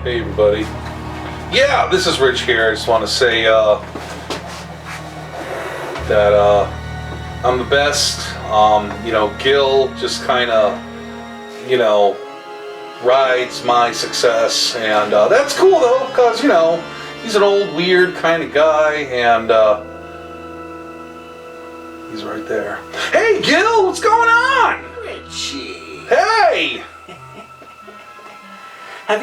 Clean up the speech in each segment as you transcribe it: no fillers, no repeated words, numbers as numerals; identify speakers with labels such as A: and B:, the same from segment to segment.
A: Hey everybody. Yeah, this is Rich here. I just want to say that I'm the best. Gil just kind of, rides my success, and that's cool though, because he's an old weird kind of guy, and he's right there. Hey Gil, what's going on?
B: Richie.
A: Hey.
B: Have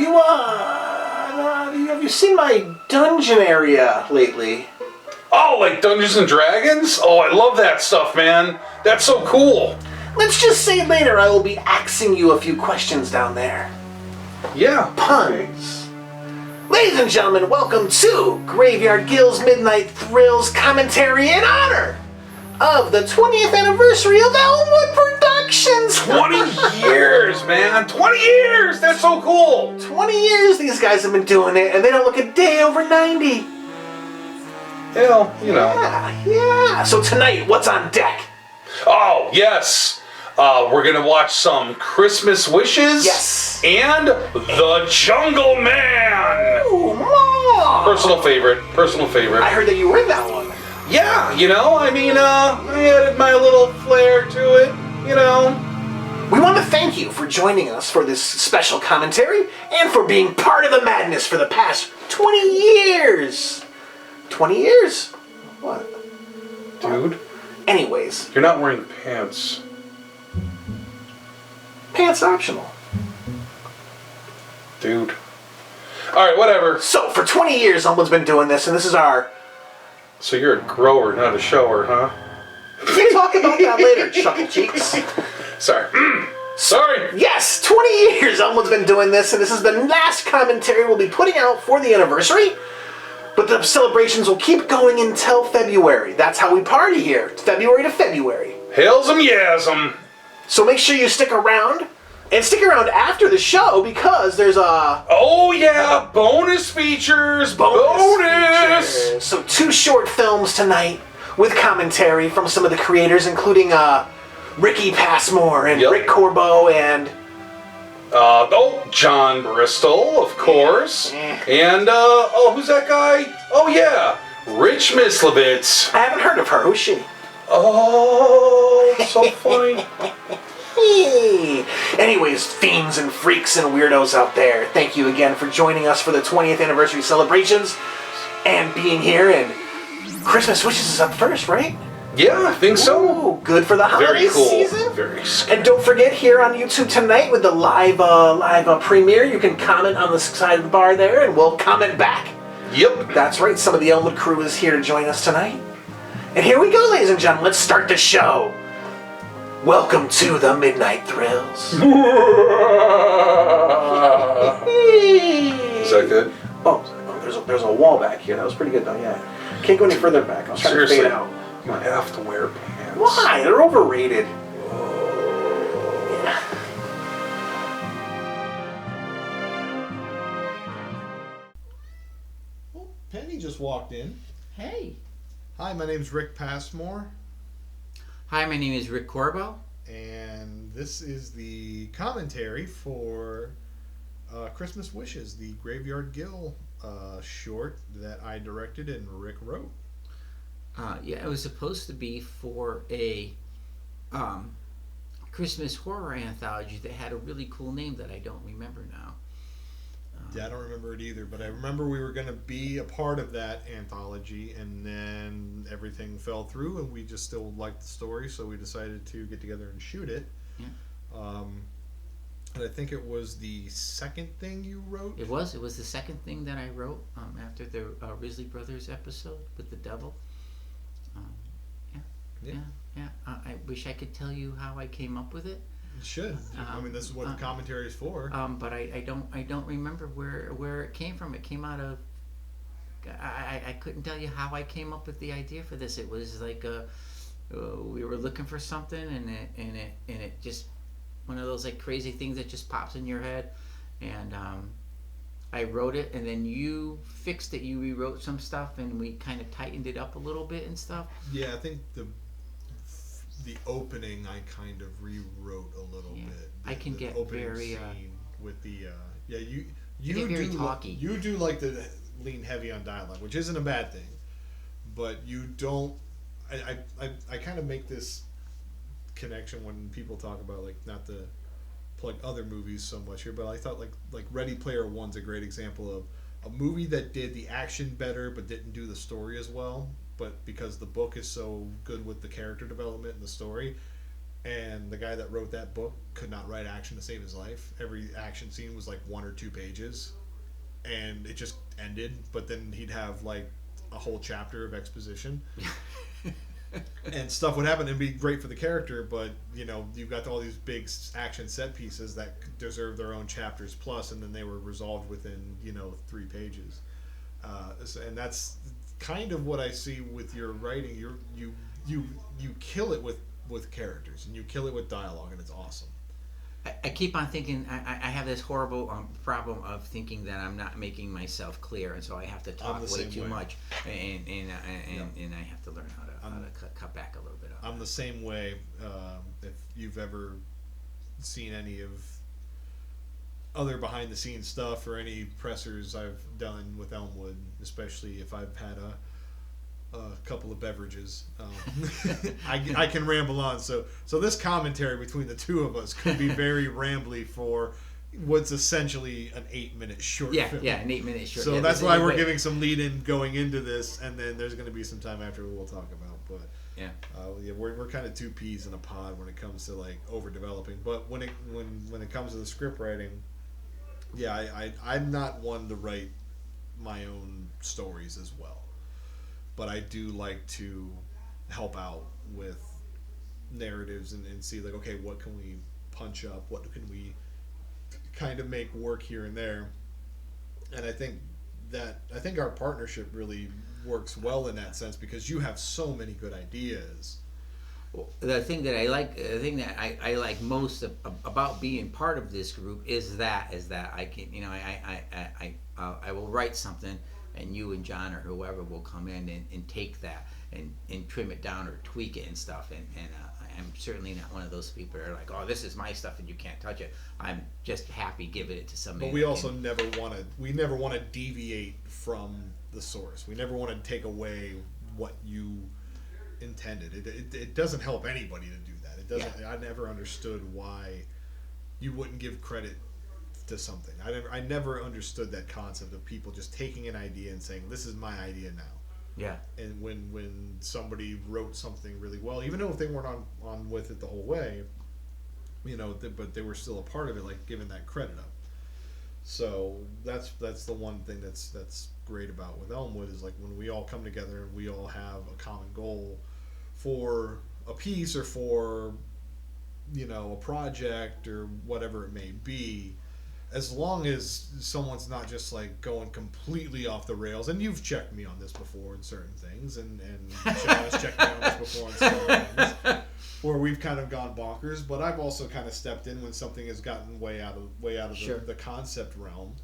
B: you seen my dungeon area lately?
A: Oh, like Dungeons and Dragons? Oh, I love that stuff, man. That's so cool.
B: Let's just say later I will be asking you a few questions down there.
A: Yeah.
B: Puns. Ladies and gentlemen, welcome to Graveyard GIL'S Midnight Thrills commentary in honor of the 20th anniversary of Elmwood Productions.
A: 20 years, man. 20 years. That's so cool.
B: 20 years these guys have been doing it, and they don't look a day over 90.
A: Well,
B: Yeah. So tonight, what's on deck?
A: Oh, yes. We're going to watch some Christmas Wishes.
B: Yes.
A: And The Jungle Man.
B: Ooh, Mom.
A: Personal favorite.
B: I heard that you were in that one.
A: Yeah, I added my little flair to it,
B: We want to thank you for joining us for this special commentary and for being part of the madness for the past 20 years. 20 years? What?
A: Dude.
B: Anyways.
A: You're not wearing pants.
B: Pants optional.
A: Dude. Alright, whatever.
B: So, for 20 years, someone's been doing this, and this is our...
A: So you're a grower, not a shower, huh?
B: We'll talk about that later, Chuckle Cheeks.
A: Sorry. Sorry!
B: Yes, 20 years Elmwood's been doing this, and this is the last commentary we'll be putting out for the anniversary. But the celebrations will keep going until February. That's how we party here. February to February.
A: Hails'em yas'em.
B: So make sure you stick around. And stick around after the show because there's a...
A: Oh yeah, bonus features! Bonus!
B: So 2 short films tonight with commentary from some of the creators, including Ricky Passmore and Rick Corbo and...
A: John Bristol, of course.
B: Yeah.
A: And, who's that guy? Oh yeah, Rich Mislivets.
B: I haven't heard of her. Who's she?
A: Oh, so funny.
B: Anyways, fiends and freaks and weirdos out there, thank you again for joining us for the 20th anniversary celebrations and being here. And Christmas Wishes is up first, right?
A: Yeah, I think so.
B: Ooh, good for the holiday season.
A: Very scary.
B: And don't forget, here on YouTube tonight with the live premiere, you can comment on the side of the bar there, and we'll comment back.
A: Yep.
B: That's right. Some of the Elmwood crew is here to join us tonight. And here we go, ladies and gentlemen. Let's start the show. Welcome to the Midnight Thrills.
A: Is that good?
B: Oh, there's a wall back here. That was pretty good, though, yeah. Can't go any further back. I was trying to fade out.
A: You have to wear pants.
B: Why? They're overrated. Yeah.
C: Oh, Penny just walked in.
D: Hey.
C: Hi, my name's Rick Passmore,
D: Hi, my name is Rick Corbo.
C: and this is the commentary for Christmas Wishes, the Graveyard Gill short that I directed and Rick wrote.
D: Yeah, it was supposed to be for a Christmas horror anthology that had a really cool name that I don't remember now.
C: Yeah, I don't remember it either, but I remember we were going to be a part of that anthology, and then everything fell through, and we just still liked the story, so we decided to get together and shoot it.
D: Yeah.
C: And I think it was the second thing you wrote?
D: It was the second thing that I wrote after the Risley Brothers episode with the devil. I wish I could tell you how I came up with it.
C: You should. I mean, this is what the commentary is for.
D: But I don't remember where it came from. It came out of. I couldn't tell you how I came up with the idea for this. It was like we were looking for something, and it just one of those like crazy things that just pops in your head, and I wrote it, and then you fixed it. You rewrote some stuff, and we kind of tightened it up a little bit and stuff.
C: Yeah, I think the opening I kind of rewrote a little bit.
D: I can get very
C: scene with the
D: get very talky.
C: You do like to lean heavy on dialogue, which isn't a bad thing, but you don't. I kind of make this connection when people talk about, like, not to plug other movies so much here, but I thought like Ready Player One's a great example of a movie that did the action better but didn't do the story as well, but because the book is so good with the character development and the story, and the guy that wrote that book could not write action to save his life. Every action scene was like 1 or 2 pages, and it just ended, but then he'd have like a whole chapter of exposition. And stuff would happen and be great for the character, but you've got all these big action set pieces that deserve their own chapters plus, and then they were resolved within 3 pages. And that's kind of what I see with your writing. You kill it with characters, and you kill it with dialogue, and it's awesome.
D: I keep on thinking, I have this horrible problem of thinking that I'm not making myself clear, and so I have to talk way too much, and I have to learn how to cut back a little bit.
C: I'm the same way. If you've ever seen any of other behind the scenes stuff or any pressers I've done with Elmwood, especially if I've had a couple of beverages, I can ramble on. So this commentary between the two of us could be very rambly for what's essentially an 8-minute short film.
D: Yeah, an 8-minute short.
C: So that's why we're giving some lead in going into this, and then there's going to be some time after we'll talk about. But we're kind of 2 peas in a pod when it comes to like overdeveloping. But when it comes to the script writing, I'm not one to write my own stories as well. But I do like to help out with narratives and see, like, okay, what can we punch up? What can we kind of make work here and there? And I think our partnership really works well in that sense, because you have so many good ideas.
D: The thing that I like most about being part of this group is that I can, I will write something, and you and John or whoever will come in and take that and trim it down or tweak it and stuff. And I'm certainly not one of those people that are like, oh, this is my stuff and you can't touch it. I'm just happy giving it to somebody.
C: But we also never want to deviate from the source. We never want to take away what you intended. It doesn't help anybody to do that. It doesn't. Yeah. I never understood why you wouldn't give credit to something. I never understood that concept of people just taking an idea and saying, this is my idea now.
D: Yeah.
C: And when somebody wrote something really well, even though if they weren't on with it the whole way, but they were still a part of it, like giving that credit up. So that's the one thing that's great about with Elmwood, is like when we all come together and we all have a common goal for a piece or for a project or whatever it may be. As long as someone's not just like going completely off the rails, and you've checked me on this before in certain things, and Sean has checked me on this before in certain things, where we've kind of gone bonkers. But I've also kind of stepped in when something has gotten way out of
D: Sure.
C: the concept realm.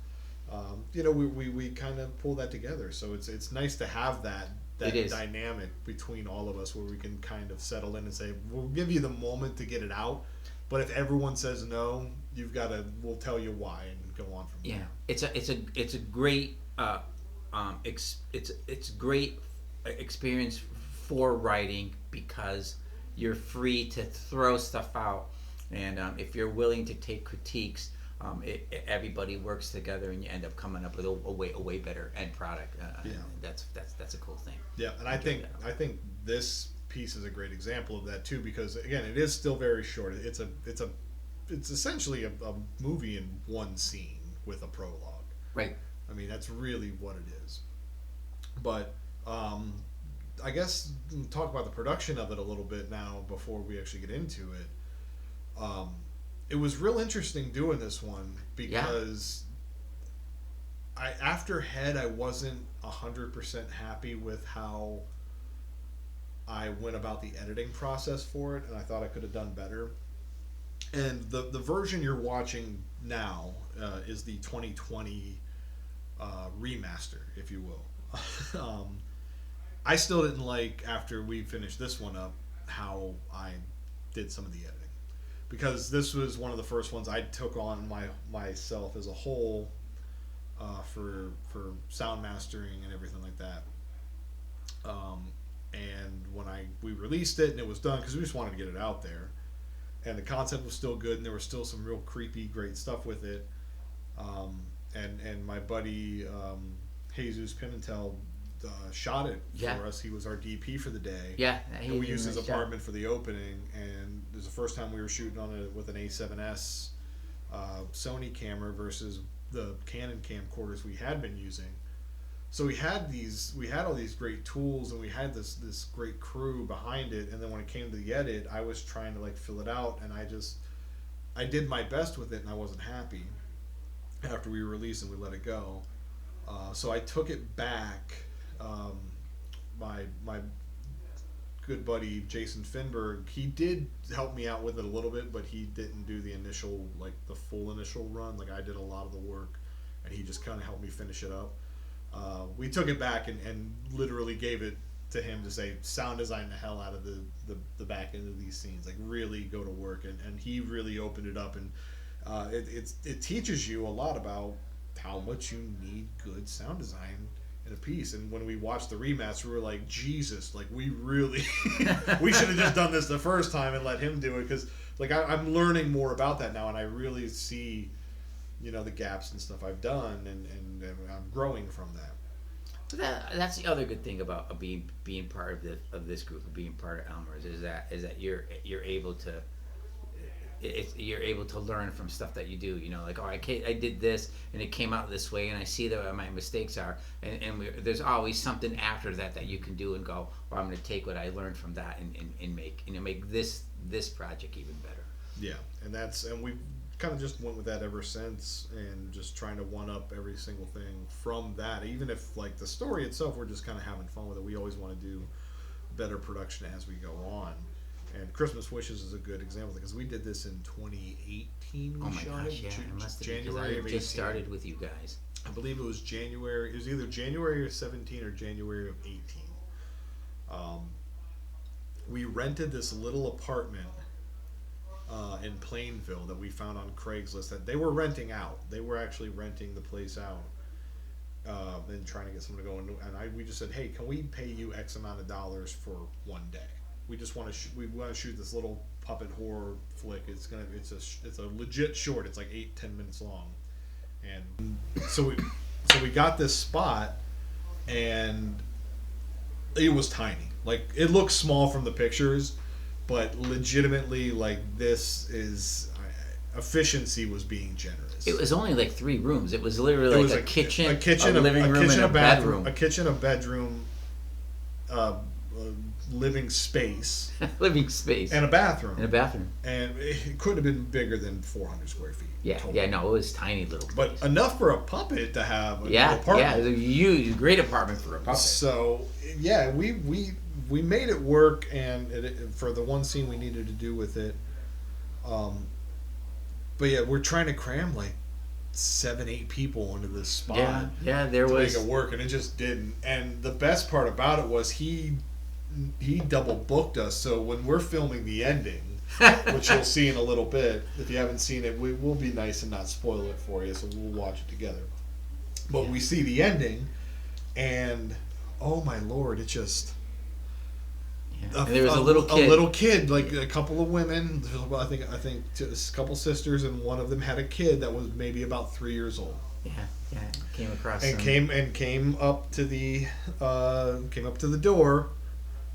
C: We kind of pull that together. So it's nice to have that dynamic between all of us, where we can kind of settle in and say, we'll give you the moment to get it out. But if everyone says no, we'll tell you why and go on from there.
D: Yeah, it's a great it's great experience for writing, because you're free to throw stuff out, and if you're willing to take critiques, everybody works together and you end up coming up with a way better end product. That's a cool thing.
C: Yeah, and I think this piece is a great example of that too, because again, it is still very short. It's essentially a movie in one scene with a prologue.
D: Right.
C: I mean, that's really what it is. But I guess we'll talk about the production of it a little bit now before we actually get into it. It was real interesting doing this one, because after Head, I wasn't 100% happy with how I went about the editing process for it, and I thought I could have done better. And the version you're watching now is the 2020 remaster, if you will. I still didn't like, after we finished this one up, how I did some of the editing, because this was one of the first ones I took on myself as a whole for sound mastering and everything like that. And when we released it and it was done, because we just wanted to get it out there, and the concept was still good and there was still some real creepy, great stuff with it. And my buddy Jesus Pimentel shot it for us. He was our DP for the day.
D: Yeah,
C: and we used his apartment for the opening. And it was the first time we were shooting on it with an A7S Sony camera versus the Canon camcorders we had been using. So we had all these great tools, and we had this great crew behind it. And then when it came to the edit, I was trying to like fill it out, and I did my best with it, and I wasn't happy. After we released it, we let it go. So I took it back. My good buddy Jason Finberg, he did help me out with it a little bit, but he didn't do the full initial run. Like, I did a lot of the work, and he just kind of helped me finish it up. We took it back and literally gave it to him to say, sound design the hell out of the back end of these scenes, like really go to work, and he really opened it up, and it teaches you a lot about how much you need good sound design in a piece. And when we watched the remaster, we were like, Jesus, like we really we should have just done this the first time and let him do it, because like I'm learning more about that now, and I really see the gaps and stuff I've done, and I'm growing from that.
D: That's the other good thing about being part of this group, of being part of Elmer's, is that you're able to you're able to learn from stuff that you do. Like, oh, I did this and it came out this way, and I see that my mistakes are, and there's always something after that you can do and go, well, I'm going to take what I learned from that and make this project even better.
C: Yeah, and we kind of just went with that ever since, and just trying to one up every single thing from that. Even if like the story itself, we're just kind of having fun with it. We always want to do better production as we go on. And Christmas Wishes is a good example, because we did this in 2018.
D: Oh my gosh, yeah, it must have been,
C: January of 18.
D: Just started with you guys.
C: I believe it was January. It was either January of 17 or January of 18. We rented this little apartment in Plainville that we found on Craigslist that they were renting out. They were actually renting the place out and trying to get someone to go in. And we just said, hey, can we pay you X amount of dollars for one day? We just want to shoot this little puppet horror flick. It's a legit short. It's like 8-10 minutes long, and so we got this spot, and it was tiny. Like, it looks small from the pictures, but legitimately, like, this is efficiency was being generous.
D: It was only like 3 rooms. It was literally like a kitchen, a living room, and a bedroom.
C: A kitchen, a bedroom, living space.
D: Living space.
C: And a bathroom.
D: And
C: it couldn't have been bigger than 400 square feet.
D: Yeah, total. Yeah, no, it was tiny little place.
C: But enough for a puppet to have a
D: little
C: apartment.
D: Yeah, it was a huge, great apartment for a puppet.
C: So, yeah, we made it work, and for the one scene we needed to do with it. But yeah, we're trying to cram like 7-8 people into this spot.
D: Yeah, there was.
C: To make it work, and it just didn't. And the best part about it was he double booked us. So when we're filming the ending, which you'll see in a little bit, if you haven't seen it, we will be nice and not spoil it for you. So we'll watch it together. But we see the ending, and oh my Lord, it just.
D: And there was a little kid,
C: like a couple of women. I think a couple sisters, and one of them had a kid that was maybe about 3 years old.
D: Yeah, came across
C: and came up to the door,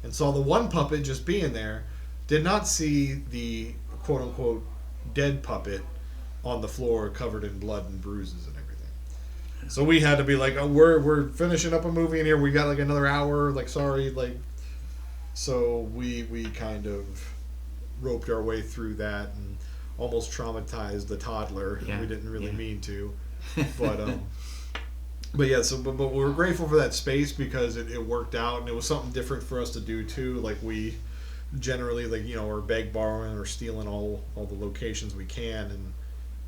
C: and saw the one puppet just being there. Did not see the quote unquote dead puppet on the floor, covered in blood and bruises and everything. So we had to be like, oh, we're finishing up a movie in here. We got like another hour. Like, sorry, like. So we kind of roped our way through that and almost traumatized the toddler.
D: Yeah.
C: We didn't really mean to, but yeah. So but we're grateful for that space, because it worked out, and it was something different for us to do too. Like, we generally are beg, borrowing, or stealing all the locations we can, and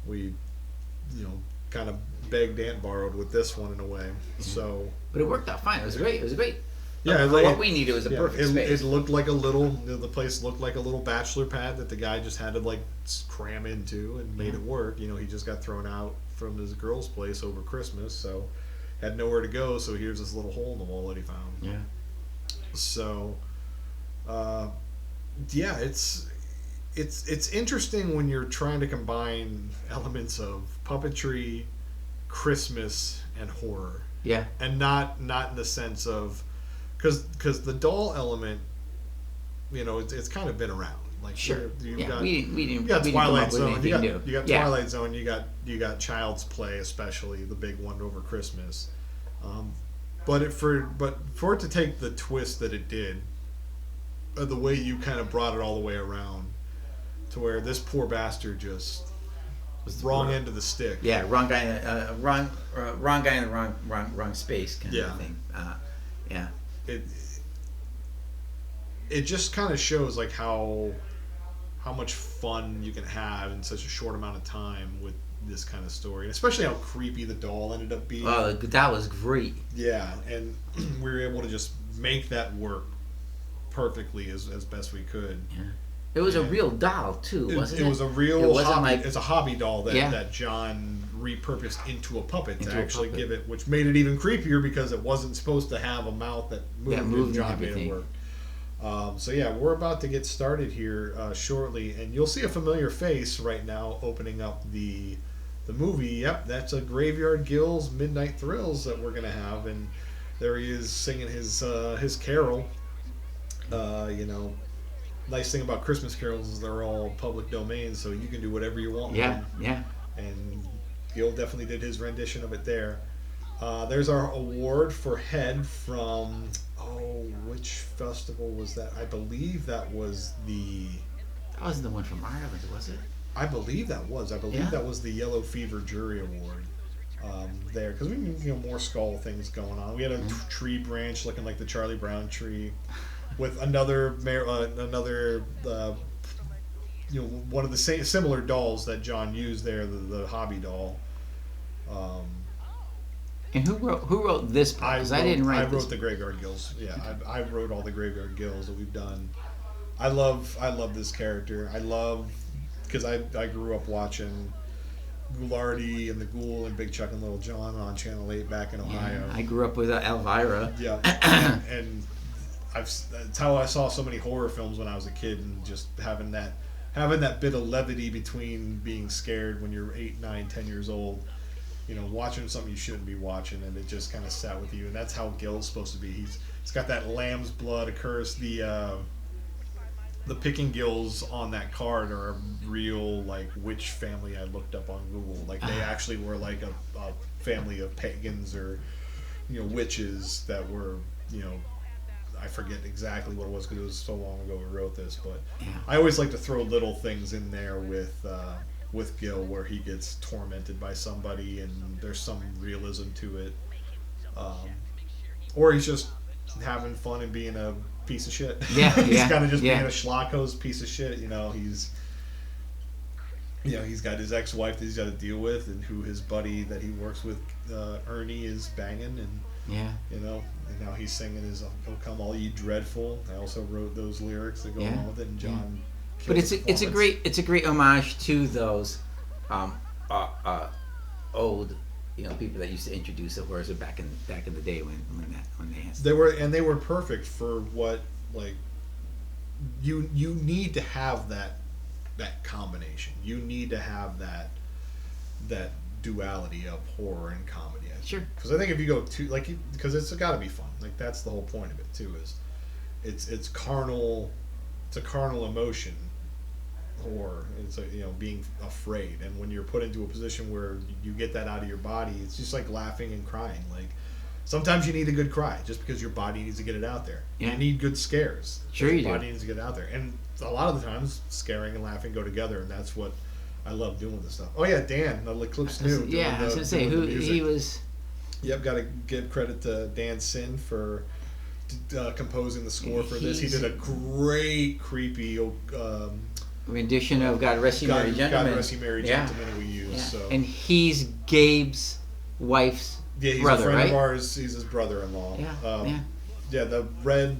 C: we kind of begged and borrowed with this one in a way. So,
D: but it worked out fine. It was great.
C: Yeah,
D: for what we needed was a perfect space.
C: It looked like the place looked like a little bachelor pad that the guy just had to like cram into and made it work. He just got thrown out from his girl's place over Christmas, so had nowhere to go. So here's this little hole in the wall that he found.
D: Yeah.
C: So, yeah, it's interesting when you're trying to combine elements of puppetry, Christmas, and horror.
D: Yeah.
C: And not in the sense of, because the doll element, you know, it's kind of been around. Like,
D: Sure.
C: you
D: Yeah.
C: got,
D: We didn't.
C: you got
D: we
C: Twilight
D: didn't come up with
C: Zone. You
D: anything
C: got
D: new.
C: you got
D: Yeah.
C: Twilight Zone. You got Child's Play, especially the big one over Christmas. But for it to take the twist that it did, the way you kind of brought it all the way around, to where this poor bastard just was wrong end of the stick.
D: Yeah, wrong guy, wrong guy in the wrong space kind
C: Yeah.
D: of thing. Yeah.
C: It just kind of shows like how much fun you can have in such a short amount of time with this kind of story, and especially how creepy the doll ended up being.
D: Oh, that was great.
C: Yeah, and we were able to just make that work perfectly as best we could.
D: Yeah. It was a real doll too, wasn't it?
C: It was a real
D: It wasn't
C: hobby.
D: like-
C: It's a hobby doll that,
D: Yeah.
C: that John repurposed into a puppet
D: Into
C: to
D: a
C: actually
D: puppet.
C: give it, which made it even creepier because it wasn't supposed to have a mouth that moved,
D: Yeah, moved
C: and
D: and
C: John made it
D: everything.
C: work. So yeah, we're about to get started here shortly, and you'll see a familiar face right now opening up the movie. Yep, that's a Graveyard GIL'S Midnight Thrills that we're gonna have, and there he is singing his carol. You know, nice thing about Christmas carols is they're all public domain, so you can do whatever you want with
D: Yeah,
C: them.
D: yeah.
C: And Gil definitely did his rendition of it there. There's our award for head from, which festival was that? I believe that was the...
D: That wasn't the one from Ireland, was it?
C: I believe that was.
D: Yeah.
C: That was the Yellow Fever Jury Award there. Because we had more skull things going on. We had a tree branch looking like the Charlie Brown tree with another one of the similar dolls that John used there, the hobby doll.
D: And who wrote this part? Because I didn't write
C: I
D: this.
C: wrote the Graveyard GIL'S. Yeah, I wrote all the Graveyard GIL'S that we've done. I love this character. I love, because I grew up watching Ghoulardi and the Ghoul and Big Chuck and Little John on Channel 8 back in Ohio.
D: I grew up with Elvira.
C: Yeah, and that's how I saw so many horror films when I was a kid, and just having that bit of levity between being scared when you're 8, 9, 10 years old. You know, watching something you shouldn't be watching, and it just kind of sat with you. And that's how Gil's supposed to be. He's got that lamb's blood, a curse. The picking Gills on that card are a real, like, witch family I looked up on Google. Like, they actually were like a family of pagans or, witches that were, I forget exactly what it was because it was so long ago we wrote this. But I always like to throw little things in there with Gil where he gets tormented by somebody and there's some realism to it. Or he's just having fun and being a piece of shit.
D: Yeah,
C: he's kind of just
D: yeah.
C: being a schlockos piece of shit. He's got his ex-wife that he's got to deal with, and who his buddy that he works with, Ernie, is banging, and and now he's singing his "Oh Come All Ye Dreadful." I also wrote those lyrics that go along with it, and John.
D: But it's a great homage to those old people that used to introduce the horrors back in the day when
C: they were perfect for what, like, you need to have that combination. You need to have that duality of horror and comedy.
D: Sure.
C: Because I think if you go too, because it's got to be fun. Like, that's the whole point of it too. Is it's carnal. It's a carnal emotion. Horror. It's being afraid, and when you're put into a position where you get that out of your body, it's just like laughing and crying. Like, sometimes you need a good cry just because your body needs to get it out there.
D: Yeah.
C: You need good scares.
D: Sure,
C: your
D: you
C: body
D: do.
C: needs to get it out there, and a lot of the times scaring and laughing go together, and that's what I love doing with this stuff. Oh yeah, Dan, the Eclipse New.
D: I was gonna say who he was.
C: Yep, got to give credit to Dan Sin for composing the score for this. He did a great creepy
D: rendition of God Rest You Merry Gentlemen.
C: God Rest You Merry Gentlemen we use.
D: Yeah.
C: So.
D: And he's Gabe's wife's
C: he's
D: brother,
C: a friend
D: right?
C: of ours. He's his brother-in-law.
D: Yeah.
C: The red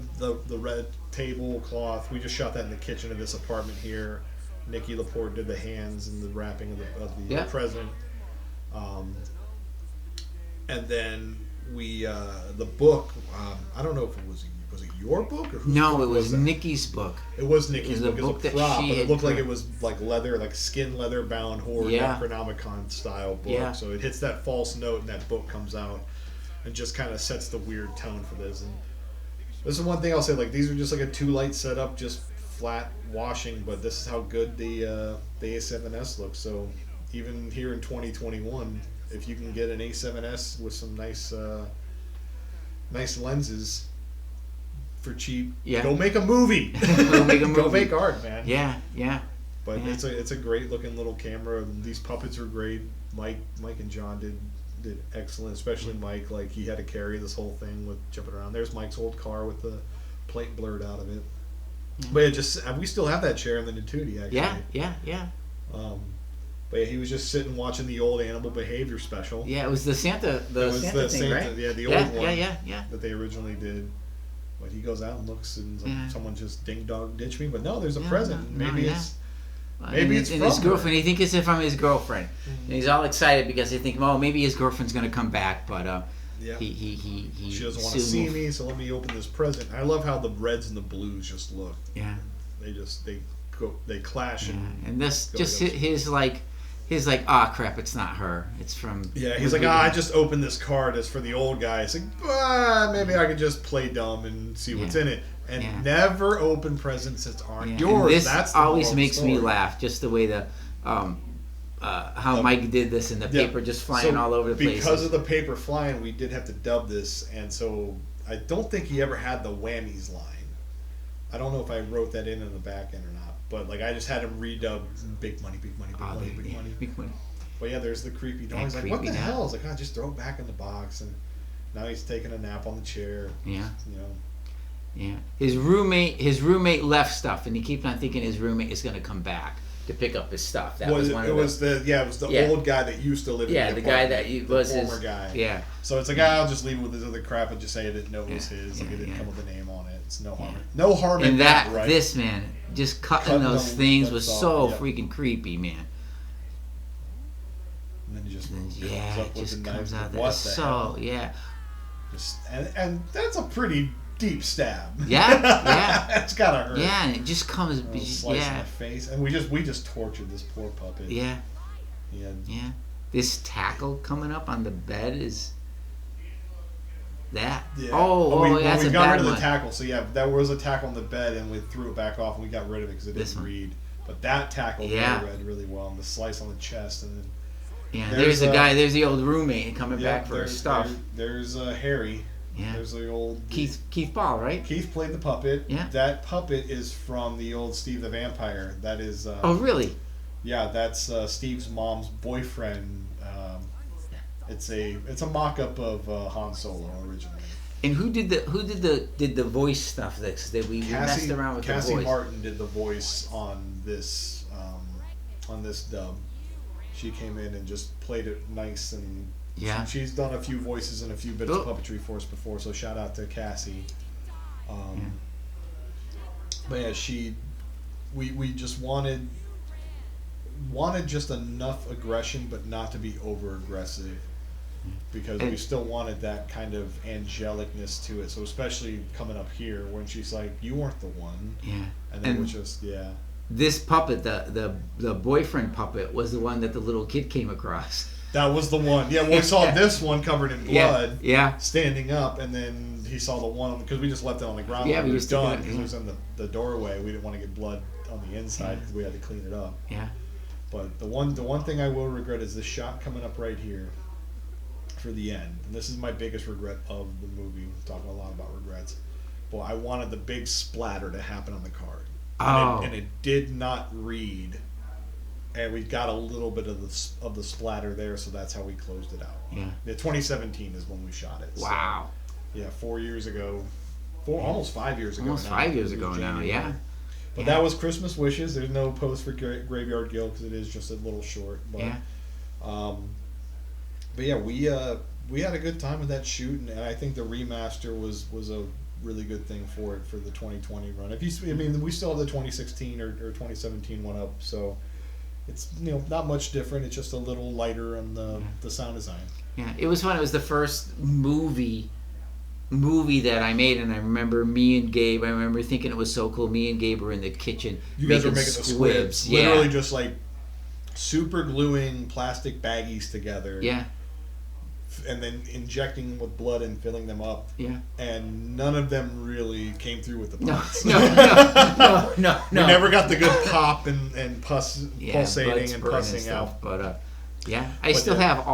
C: tablecloth. We just shot that in the kitchen of this apartment here. Nikki Laporte did the hands and the wrapping of the present. And then we the book. I don't know if it was it your book or whose
D: No,
C: book
D: it was
C: that?
D: Nikki's book.
C: It was Nikki's
D: It was a
C: book. It
D: book
C: was
D: that
C: a prop,
D: she
C: but it
D: had
C: looked like
D: put-
C: it was like leather, like skin leather bound horror
D: Yeah.
C: Necronomicon style book.
D: Yeah.
C: So it hits that false note, and that book comes out, and just kind of sets the weird tone for this. And this is one thing I'll say: like these are just like a 2-light setup, just flat washing. But this is how good the A7S looks. So even here in 2021, if you can get an A7S with some nice lenses for cheap,
D: Yeah.
C: go make a movie.
D: Go make a
C: Go
D: movie.
C: make art, man.
D: Yeah, yeah.
C: But
D: Yeah.
C: it's a great looking little camera. These puppets are great. Mike and John did excellent, especially Mike. Like he had to carry this whole thing with jumping around. There's Mike's old car with the plate blurred out of it. But it just we still have that chair in the Nativity actually.
D: Yeah.
C: But yeah, he was just sitting watching the old Animal Behavior special.
D: Yeah, it was the Santa,
C: It was
D: Santa
C: the
D: thing,
C: Santa,
D: right?
C: yeah, the
D: yeah,
C: old one
D: yeah.
C: that they originally did. But he goes out and looks and like,
D: Yeah.
C: someone just ding dong ditched me. But no, there's a
D: Yeah,
C: present.
D: no,
C: Maybe
D: yeah.
C: it's
D: And
C: maybe it's
D: and
C: from
D: his
C: her.
D: girlfriend. He thinks it's from his girlfriend, and he's all excited because he thinks, well, maybe his girlfriend's gonna come back, but
C: Yeah.
D: he
C: She doesn't want to
D: soon
C: see
D: will-
C: me, so let me open this present. I love how the reds and the blues just look.
D: Yeah,
C: They clash.
D: and this
C: go
D: just
C: together.
D: his like, ah, crap, it's not her. It's from.
C: Yeah, he's like, I just opened this card. It's for the old guy. It's like, maybe I could just play dumb and see what's
D: Yeah.
C: in it. And
D: Yeah.
C: never open presents that aren't
D: Yeah.
C: yours.
D: And this
C: That's the
D: always
C: moral of the
D: makes me
C: story.
D: laugh, just the way the how Mike did this and the
C: Yeah.
D: paper just flying
C: So
D: all over the place.
C: Because of the paper flying, we did have to dub this, and so I don't think he ever had the whammies line. I don't know if I wrote that in the back end or not, but like I just had him redub big money, big money, big
D: Oh,
C: money, big money.
D: Big money.
C: But yeah, there's the creepy dog.
D: Yeah,
C: He's like, what the
D: creepy dog.
C: hell? I was like, just throw it back in the box. And now he's taking a nap on the chair.
D: Yeah.
C: You know.
D: Yeah, his roommate left stuff, and he keeps on thinking his roommate is going to come back to pick up his stuff. That was one
C: it
D: of
C: was
D: the
C: the
D: Yeah.
C: old guy that used to live
D: yeah
C: in
D: the
C: the
D: guy
C: apartment,
D: that he
C: the
D: was
C: former
D: his
C: guy.
D: Yeah,
C: So it's like, I'll just leave it with his other crap and just say I didn't know it was
D: Yeah,
C: his. Like
D: yeah,
C: it didn't
D: yeah.
C: come with a name on it. It's no harm.
D: Yeah.
C: No harm in
D: and
C: that,
D: that
C: right?
D: this man just cutting
C: Cutting
D: those
C: them-
D: things
C: that's
D: was
C: all,
D: so
C: yeah.
D: freaking creepy, man.
C: And then he just
D: And
C: comes
D: yeah,
C: up
D: it
C: with
D: just
C: the
D: comes
C: knife.
D: out there.
C: What
D: It's
C: the
D: so
C: hell?
D: yeah,
C: And that's a pretty deep stab.
D: Yeah.
C: It's gotta hurt.
D: yeah, and it just comes.
C: A little slice in
D: Yeah,
C: the face, and we just tortured this poor puppet.
D: yeah,
C: He had
D: yeah. This tackle coming up on the bed is that.
C: Yeah.
D: Oh, that's
C: we
D: a
C: got
D: bad
C: rid of the
D: one.
C: tackle. So yeah, there was a tackle on the bed, and we threw it back off, and we got rid of it because it
D: This
C: didn't
D: one.
C: read. But that tackle
D: Yeah.
C: read really well, and the slice on the chest, and then
D: Yeah,
C: There's
D: there's the
C: a-
D: guy. There's the old roommate coming back for his stuff.
C: There's Harry.
D: Yeah.
C: There's the old
D: Keith Ball, right?
C: Keith played the puppet.
D: Yeah.
C: That puppet is from the old Steve the Vampire. That is.
D: Oh, really?
C: Yeah, that's Steve's mom's boyfriend. It's a mock-up of Han Solo originally.
D: And who did the voice stuff that we messed around with
C: Cassie
D: the voice?
C: Martin did the voice on this dub. She came in and just played it nice, and
D: Yeah.
C: she's done a few voices and a few bits
D: Oh.
C: of puppetry for us before. So shout out to Cassie. But yeah, we just wanted just enough aggression, but not to be over aggressive. Because we
D: And-
C: still wanted that kind of angelicness to it. So especially coming up here when she's like, "You weren't the one,"
D: Yeah.
C: and then
D: And-
C: we're just
D: This puppet, the boyfriend puppet, was the one that the little kid came across.
C: that was the one. Yeah, we saw this one covered in blood,
D: Yeah.
C: standing up, and then he saw the one because we just left it on the ground.
D: Yeah,
C: when
D: we
C: we were
D: just took it
C: done
D: out,
C: because it
D: yeah.
C: was in the doorway. We didn't want to get blood on the inside because we had to clean it up.
D: Yeah.
C: But the one thing I will regret is this shot coming up right here for the end. And this is my biggest regret of the movie. We're talking a lot about regrets. But I wanted the big splatter to happen on the card.
D: Oh.
C: And it did not read. And we got a little bit of the splatter there, so that's how we closed it out.
D: Yeah.
C: Yeah, 2017 is when we shot it. So,
D: Wow.
C: yeah, 4 years ago. Almost 5 years ago.
D: Almost
C: now.
D: 5 years
C: It was
D: ago now.
C: January.
D: Yeah.
C: But
D: Yeah.
C: that was Christmas Wishes. There's no post for Graveyard Guild because it is just a little short. But,
D: Yeah.
C: but yeah, we had a good time with that shoot, and I think the remaster was a really good thing for it for the 2020 run. We still have the 2016 or 2017 one up, so it's not much different. It's just a little lighter on the sound design.
D: Yeah, it was fun. It was the first movie that I made, and I remember me and Gabe. I remember thinking it was so cool. Me and Gabe were in the kitchen.
C: You guys were making the squibs.
D: Yeah.
C: Literally just like super gluing plastic baggies together.
D: Yeah.
C: And then injecting with blood and filling them up.
D: Yeah.
C: And none of them really came through with the
D: No,
C: pots.
D: no.
C: We never got the good pop and pulsating and
D: blood
C: pussing
D: stuff,
C: out.
D: But yeah, I still have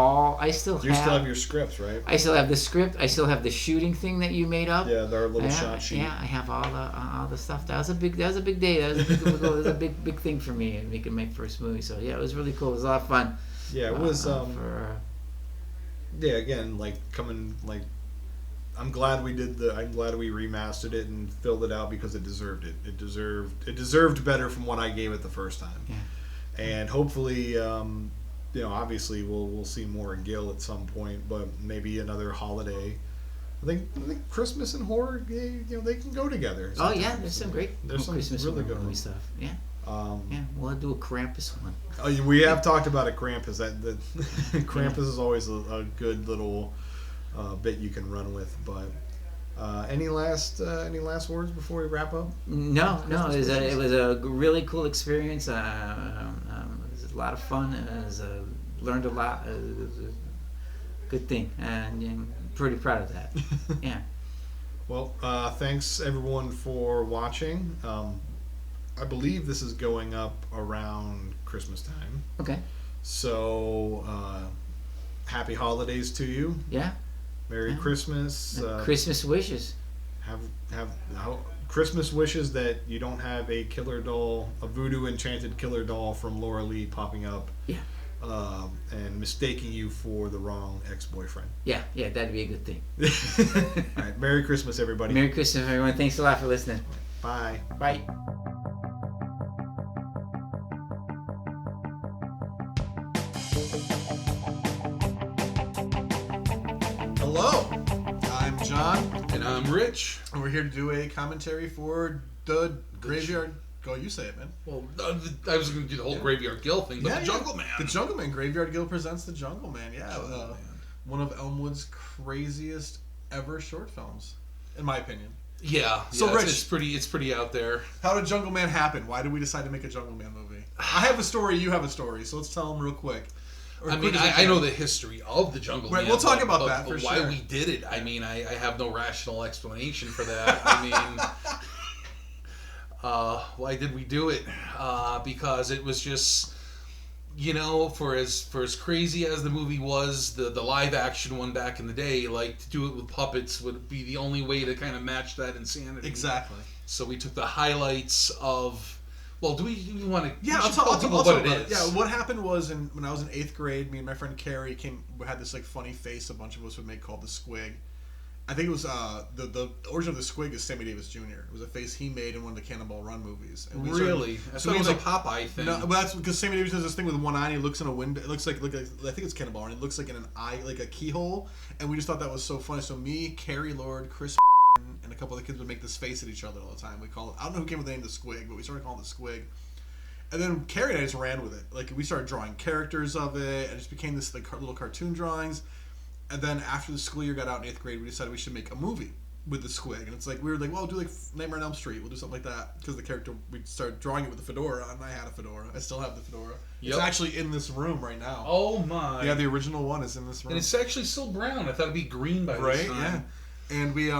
C: your scripts, right?
D: I still have the script. I still have the shooting thing that you made up.
C: Yeah, our little shot sheet.
D: Yeah, I have all the stuff. That was a big day. That was a big thing for me and making my first movie. So yeah, it was really cool. It was a lot of fun.
C: Yeah, it was. Yeah, again, I'm glad we remastered it and filled it out because it deserved it. It deserved better from what I gave it the first time.
D: Yeah.
C: And hopefully, obviously we'll see more in GIL at some point, but maybe another holiday. I think Christmas and horror, they can go together.
D: Oh yeah, there's some Christmas
C: really
D: horror
C: good
D: movie stuff. Yeah. We'll do a Krampus one.
C: Oh, we have talked about a Krampus. Krampus is always a good little bit you can run with. But any last words before we wrap up?
D: No. It was a really cool experience. It was a lot of fun. Learned a lot. It was a good thing, and I'm pretty proud of that. Yeah.
C: Well, thanks everyone for watching. I believe this is going up around Christmas time.
D: Okay.
C: So, happy holidays to you.
D: Yeah.
C: Merry Christmas.
D: Christmas wishes.
C: Have Christmas wishes that you don't have a killer doll, a voodoo enchanted killer doll from Laura Lee popping up.
D: Yeah.
C: And mistaking you for the wrong ex-boyfriend.
D: Yeah, that'd be a good thing.
C: All right. Merry Christmas, everybody.
D: Merry Christmas, everyone. Thanks a lot for listening.
C: Bye.
D: Bye.
B: Hello, I'm John,
A: And I'm Rich.
B: and we're here to do a commentary for the Graveyard. Go, you say it, man.
A: Well, I was going to do the whole Graveyard Gill thing, but the Jungle Man.
B: The Jungle Man. Graveyard Gill presents the Jungle Man. Yeah, one of Elmwood's craziest ever short films, in my opinion.
A: Yeah.
B: So,
A: yeah,
B: Rich,
A: it's pretty out there.
B: how did Jungle Man happen? Why did we decide to make a Jungle Man movie? I have a story. You have a story. So let's tell them real quick.
A: I mean, I know the history of the Jungle Man.
B: We'll talk about that for
A: why
B: sure.
A: we did it, I mean, I have no rational explanation for that. I mean, why did we do it? Because it was just, for as crazy as the movie was, the live action one back in the day, like to do it with puppets would be the only way to kind of match that insanity.
B: Exactly.
A: So we took the highlights of. Well, do we want to?
B: Yeah, I'll
A: tell
B: talk
A: people
B: about
A: what it
B: it.
A: is.
B: Yeah, what happened was when I was in 8th grade, me and my friend Carrie had this funny face a bunch of us would make called the Squig. I think it was the origin of the Squig is Sammy Davis Jr. It was a face he made in one of the Cannonball Run movies. And
A: Really? I thought it was a Popeye thing.
B: No, but that's because Sammy Davis has this thing with one eye and he looks in a window. It looks like I think it's Cannonball Run. It looks like in an eye, like a keyhole. And we just thought that was so funny. So me, Carrie Lord, Chris, and a couple of the kids would make this face at each other all the time. We call it. I don't know who came with the name the Squig, but we started calling it the Squig. And then Carrie and I just ran with it. We started drawing characters of it, and it just became this little cartoon drawings. And then after the school year got out in 8th grade, we decided we should make a movie with the Squig. And it's we were like, well, do Nightmare on Elm Street. We'll do something like that. Because the character, we started drawing it with a fedora, and I had a fedora. I still have the fedora.
A: Yep.
B: It's actually in this room right now.
A: Oh my!
B: Yeah, the original one is in this room.
A: And it's actually still brown. I thought it'd be green by this time.
B: Yeah. And we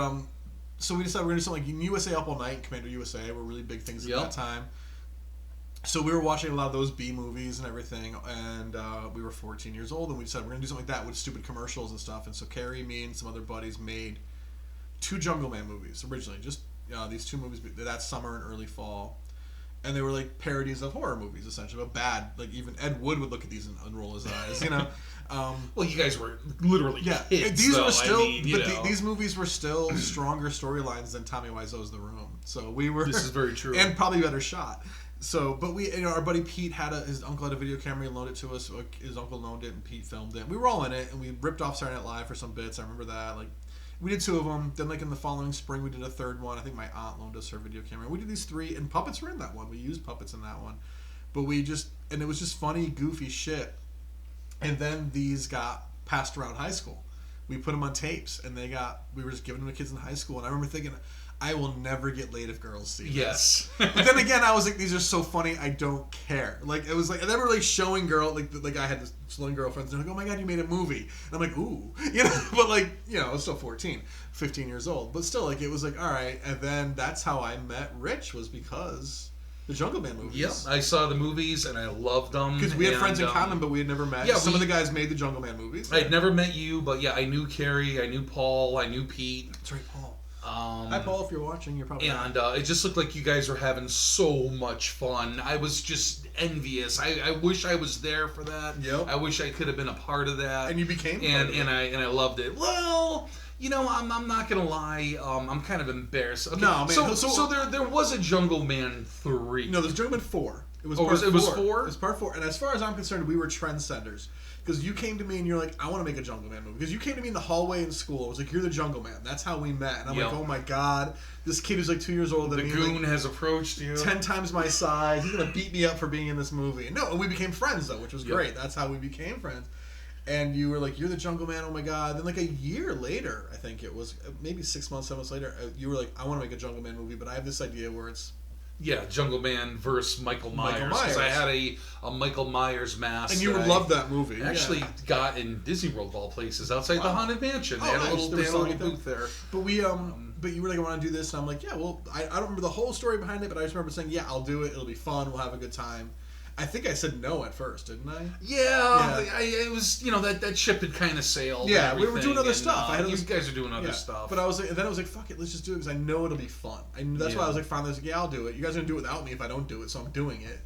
B: so we decided we're gonna do something like USA Up All Night and Commander USA were really big things at that time. So we were watching a lot of those B movies and everything, and we were 14 years old, and we decided we're going to do something like that with stupid commercials and stuff. And so Carrie, me, and some other buddies made 2 Jungle Man movies originally, just these 2 movies that summer and early fall. And they were parodies of horror movies, essentially, but bad. Even Ed Wood would look at these and roll his eyes,
A: Well, you guys were literally kids,
B: these
A: though.
B: were still,
A: these
B: movies were still stronger storylines than Tommy Wiseau's The Room. So we were.
A: This is very true,
B: and probably better shot. So, but we, our buddy Pete his uncle had a video camera and loaned it to us. His uncle loaned it and Pete filmed it. We were all in it, and we ripped off Saturday Night Live for some bits. I remember that. We did 2 of them. Then, in the following spring, we did a 3rd one. I think my aunt loaned us her video camera. We did these 3, and puppets were in that one. We used puppets in that one.
E: But and it was just funny, goofy shit. And then these got passed around high school. We put them on tapes, and we were just giving them to kids in high school. And I remember thinking, I will never get laid if girls see this. But then again, I was like, these are so funny, I don't care. Like, it was like, and they were like showing like I had this one girlfriend, and they're like, oh my god, you made a movie. And I'm like, ooh. But like, I was still 15 years old. But still, like, it was like, all right. And then that's how I met Rich, was because the Jungle Man movies.
A: Yep, I saw the movies and I loved them.
E: Because we had friends in common, but we had never met. Yeah, some of the guys made the Jungle Man movies.
A: I had never met you, but yeah, I knew Carrie, I knew Paul, I knew Pete.
E: That's right, Paul. Hi, Paul, if you're watching, you're probably...
A: And it just looked like you guys were having so much fun. I was just envious. I wish I was there for that.
E: Yep.
A: I wish I could have been a part of that.
E: And you became
A: part of it. I loved it. Well... I'm not gonna lie. I'm kind of embarrassed. Okay.
E: No, man.
A: So there was a Jungle Man 3.
E: No, there's Jungle Man 4. It was
A: part 4. It was 4.
E: It was part 4. And as far as I'm concerned, we were trendsetters. Because you came to me and you're like, I want to make a Jungle Man movie. Because you came to me in the hallway in school. It was like, you're the Jungle Man. That's how we met. And I'm like, oh my god, this kid who's like 2 years older than me.
A: The goon has approached you.
E: 10 times my size. He's gonna beat me up for being in this movie. And we became friends though, which was great. That's how we became friends. And you were like, you're the Jungle Man, oh my god. Then like a year later, I think it was, maybe 6 months, 7 months later, you were like, I want to make a Jungle Man movie, but I have this idea where it's...
A: Yeah, Jungle Man versus Michael Myers. Because I had a Michael Myers mask.
E: And you would love that movie.
A: I actually got in Disney World of all places, outside the Haunted Mansion. They had a little booth there.
E: But but you were like, I want to do this, and I'm like, yeah, well, I don't remember the whole story behind it, but I just remember saying, yeah, I'll do it, it'll be fun, we'll have a good time. I think I said no at first, didn't I?
A: Yeah. It was, that ship had kind of sailed.
E: Yeah, we were doing other stuff.
A: You guys are doing other stuff.
E: But I was like, fuck it, let's just do it because I know it'll be fun. That's why I was like, finally, yeah, I'll do it. You guys are going to do it without me if I don't do it, so I'm doing it,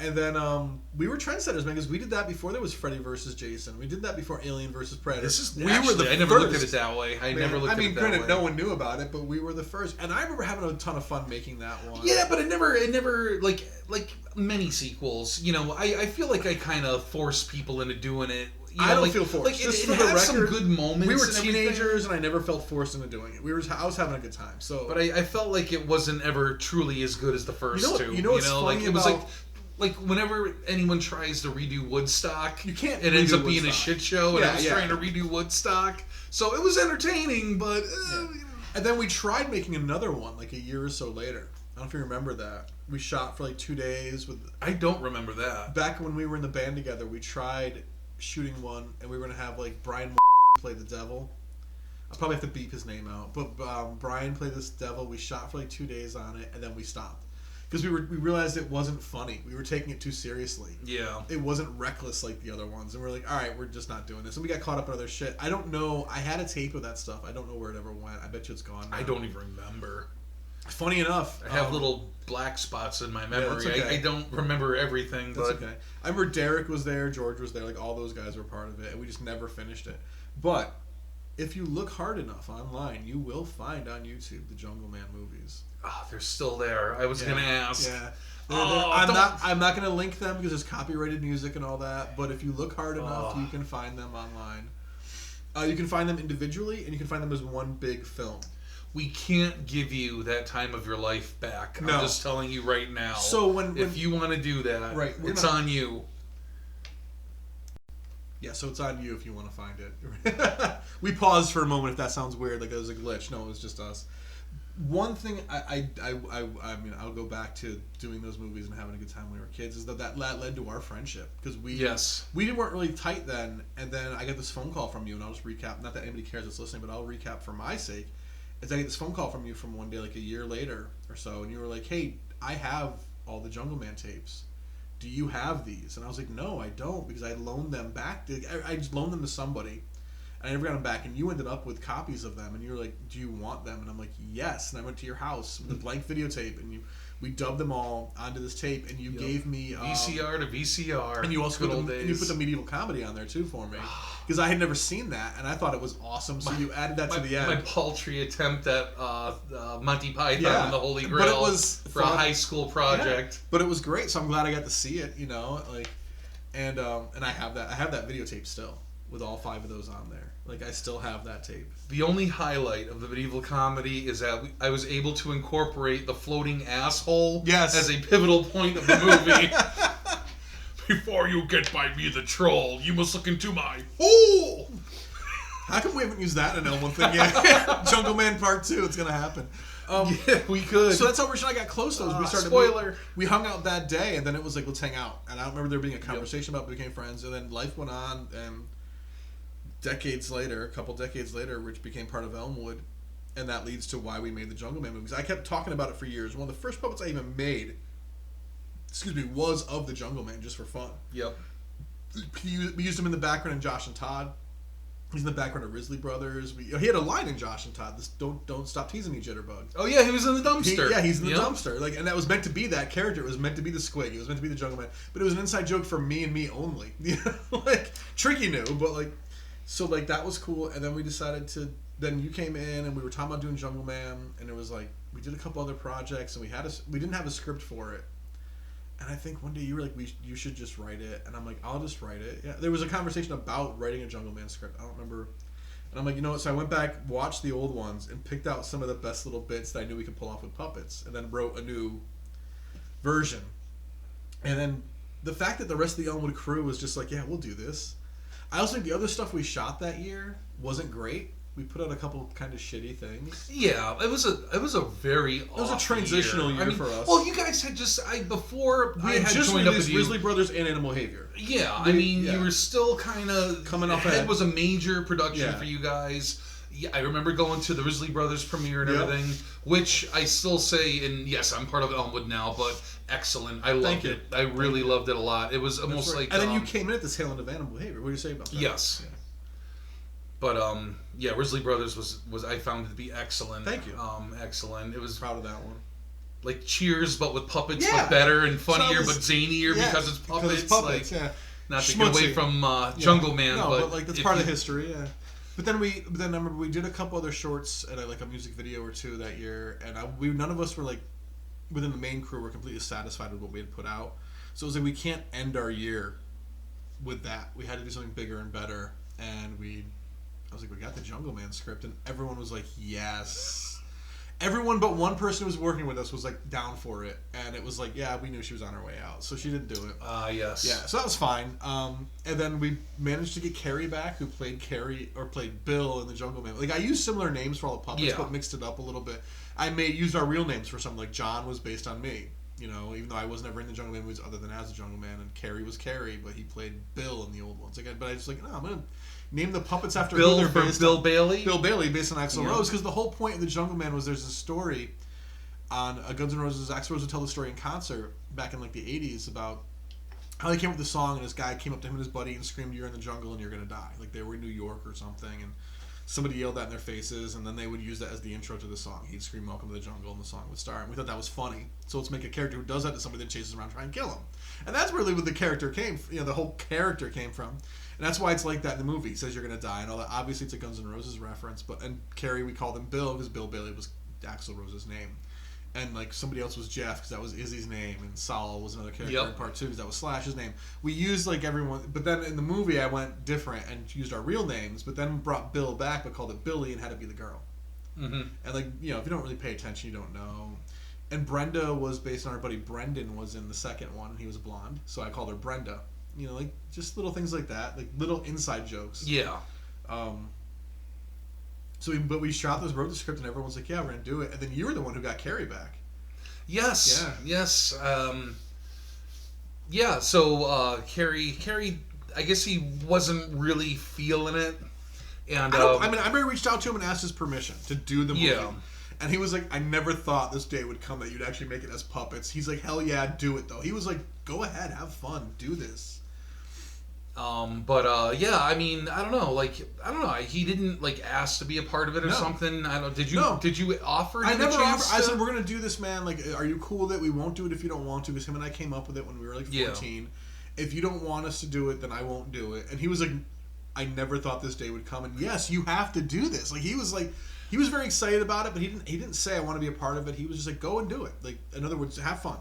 E: And then we were trendsetters, man, because we did that before there was Freddy versus Jason. We did that before Alien versus Predator.
A: I never looked at it that way.
E: Granted, no one knew about it, but we were the first. And I remember having a ton of fun making that one.
A: Yeah, but it never like many sequels. I feel like I kind of force people into doing it.
E: I don't feel forced.
A: Like it had some good moments.
E: We were teenagers, and I never felt forced into doing it. I was having a good time. So,
A: but I felt like it wasn't ever truly as good as the first two.
E: You know what's funny about...
A: Like whenever anyone tries to redo Woodstock,
E: you can't.
A: It ends up being a shit show, and I was trying to redo Woodstock, so it was entertaining. But
E: and then we tried making another one like a year or so later. I don't know if you remember that. We shot for like 2 days with.
A: I don't remember that.
E: Back when we were in the band together, we tried shooting one, and we were gonna have like Brian play the devil. I'll probably have to beep his name out, but Brian played this devil. We shot for like 2 days on it, and then we stopped. Because we realized it wasn't funny. We were taking it too seriously.
A: Yeah.
E: It wasn't reckless like the other ones. And we're like, all right, we're just not doing this. And we got caught up in other shit. I don't know. I had a tape of that stuff. I don't know where it ever went. I bet you it's gone now.
A: I don't even remember.
E: Funny enough.
A: I have little black spots in my memory.
E: Yeah, okay.
A: I don't remember everything.
E: That's okay. I remember Derek was there. George was there. Like, all those guys were part of it. And we just never finished it. But if you look hard enough online, you will find on YouTube the Jungle Man movies.
A: Oh, they're still there. I was going to ask.
E: Yeah. I'm not going to link them because there's copyrighted music and all that. But if you look hard enough, you can find them online. You can find them individually, and you can find them as one big film.
A: We can't give you that time of your life back.
E: No.
A: I'm just telling you right now.
E: So
A: if you want to do that,
E: right,
A: it's on you.
E: Yeah, so it's on you if you want to find it. We paused for a moment if that sounds weird, like it was a glitch. No, it was just us. One thing I mean, I'll go back to doing those movies and having a good time when we were kids, is that led to our friendship. Because we weren't really tight then, and then I got this phone call from you, and I'll just recap. Not that anybody cares that's listening, but I'll recap for my sake. Is I get this phone call from you from one day, like a year later or so, and you were like, hey, I have all the Jungle Man tapes. Do you have these? And I was like, no, I don't, because I loaned them back. I just loaned them to somebody. And I never got them back, and you ended up with copies of them, and you were like, do you want them? And I'm like, yes. And I went to your house with a blank videotape, and we dubbed them all onto this tape, and you gave me...
A: VCR to VCR.
E: And you also put the medieval comedy on there, too, for me. Because I had never seen that, and I thought it was awesome, so you added that to the end.
A: My paltry attempt at Monty Python and the Holy Grail, but it was for a high school project.
E: Yeah. But it was great, so I'm glad I got to see it, and I have that. I have that videotape still, with all 5 of those on there. Like, I still have that tape.
A: The only highlight of the medieval comedy is that I was able to incorporate the floating asshole as a pivotal point of the movie. Before you get by me, the troll, you must look into my hole.
E: How come we haven't used that in an Elmwood thing yet? Jungle Man Part 2, it's gonna happen.
A: Yeah, we could.
E: So that's how Rich and I got close to those. We started.
A: Spoiler.
E: We hung out that day, and then it was like, let's hang out. And I don't remember there being a conversation about it, we became friends, and then life went on, and a couple decades later, Rich became part of Elmwood, and that leads to why we made the Jungle Man movies. I kept talking about it for years. One of the first puppets I even made, was of the Jungle Man, just for fun.
A: Yep.
E: We used him in the background in Josh and Todd. He's in the background of Risley Brothers. He had a line in Josh and Todd. This don't stop teasing me, Jitterbug.
A: Oh yeah, he was in the dumpster.
E: He's in the dumpster. Like, and that was meant to be that character. It was meant to be the Squig. It was meant to be the Jungle Man. But it was an inside joke for me and me only. You know, like Tricky knew, but like, so like that was cool. And then we decided to. Then you came in and we were talking about doing Jungle Man, and it was like we did a couple other projects, and we didn't have a script for it. And I think one day you were like, you should just write it. And I'm like, I'll just write it. Yeah, there was a conversation about writing a Jungle Man script. I don't remember. And I'm like, you know what? So I went back, watched the old ones, and picked out some of the best little bits that I knew we could pull off with puppets. And then wrote a new version. And then the fact that the rest of the Elmwood crew was just like, yeah, we'll do this. I also think the other stuff we shot that year wasn't great. We put out a couple kind of shitty things.
A: Yeah, it was a very
E: It was a transitional year for us.
A: Well, you guys had just before
E: we had just joined up with Risley Brothers and Animal Behavior.
A: Yeah, you were still kind of
E: coming off.
A: Head was a major production for you guys. Yeah, I remember going to the Risley Brothers premiere and everything, which I still say, and yes, I'm part of Elmwood now, but excellent. I loved it. I really loved it a lot. It was almost like.
E: And then you came in at the tail end of Animal Behavior. What do you say about that?
A: Yes. Yeah. But Risley Brothers was I found it to be excellent.
E: Thank you.
A: Excellent. It was
E: proud of that one.
A: Like Cheers, but with puppets, but better and funnier, but zanier because it's puppets.
E: Because it's puppets, like,
A: not to get away from Jungle Man,
E: but like that's part of history. Yeah. But then I remember we did a couple other shorts and like a music video or two that year, and none of us were like within the main crew were completely satisfied with what we had put out. So it was like we can't end our year with that. We had to do something bigger and better, and I was like, we got the Jungle Man script, and everyone was like, yes. Everyone but one person who was working with us was like down for it, and it was like, yeah, we knew she was on her way out, so she didn't do it.
A: Yes.
E: Yeah, so that was fine. And then we managed to get Carrie back, who played Bill in the Jungle Man. Like, I used similar names for all the puppets, but mixed it up a little bit. I used our real names for something, like John was based on me. You know, even though I was never in the Jungle Man movies other than as a Jungle Man, and Carrie was Carrie, but he played Bill in the old ones. Again, but I just like, no, I'm gonna name the puppets after
A: Bill
E: who they're based
A: Bill
E: on.
A: Bailey.
E: Bill Bailey, based on Axl Rose, because the whole point of the Jungle Man was there's a story on Guns N' Roses. Axl Rose would tell the story in concert back in like the '80s about how they came up with the song, and this guy came up to him and his buddy and screamed, "You're in the jungle and you're gonna die!" Like they were in New York or something, and somebody yelled that in their faces, and then they would use that as the intro to the song. He'd scream "Welcome to the Jungle," and the song would start. And we thought that was funny, so let's make a character who does that to somebody that chases around trying to kill him. And that's really what the character the whole character came from. And that's why it's like that in the movie. He says you're going to die and all that. Obviously, it's a Guns N' Roses reference, and Carrie, we called him Bill because Bill Bailey was Axl Rose's name. And like somebody else was Jeff because that was Izzy's name, and Saul was another character in part 2 because that was Slash's name. We used like everyone, but then in the movie I went different and used our real names, but then brought Bill back but called it Billy and had to be the girl. Mm-hmm. And like if you don't really pay attention, you don't know. And Brenda was based on our buddy Brendan was in the second one. He was a blonde, so I called her Brenda. Like just little things like that, like little inside jokes.
A: Yeah.
E: But we wrote the script, and everyone's like, "Yeah, we're gonna do it." And then you were the one who got Carrie back.
A: Yes. Yeah. Yes. Yeah. So Carrie, I guess he wasn't really feeling it, and
E: I remember I reached out to him and asked his permission to do the movie. Yeah. And he was like, "I never thought this day would come that you'd actually make it as puppets." He's like, "Hell yeah, do it though." He was like, "Go ahead, have fun, do this."
A: Yeah, I mean, I don't know. He didn't like ask to be a part of it or something. I don't. Did you offer?
E: I never offered. I said, "We're gonna do this, man. Like, are you cool with it? We won't do it if you don't want to." Because him and I came up with it when we were like 14. Yeah. If you don't want us to do it, then I won't do it. And he was like, "I never thought this day would come." And yes, you have to do this. Like he was very excited about it, but he didn't say I want to be a part of it. He was just like, "Go and do it." Like in other words, have fun.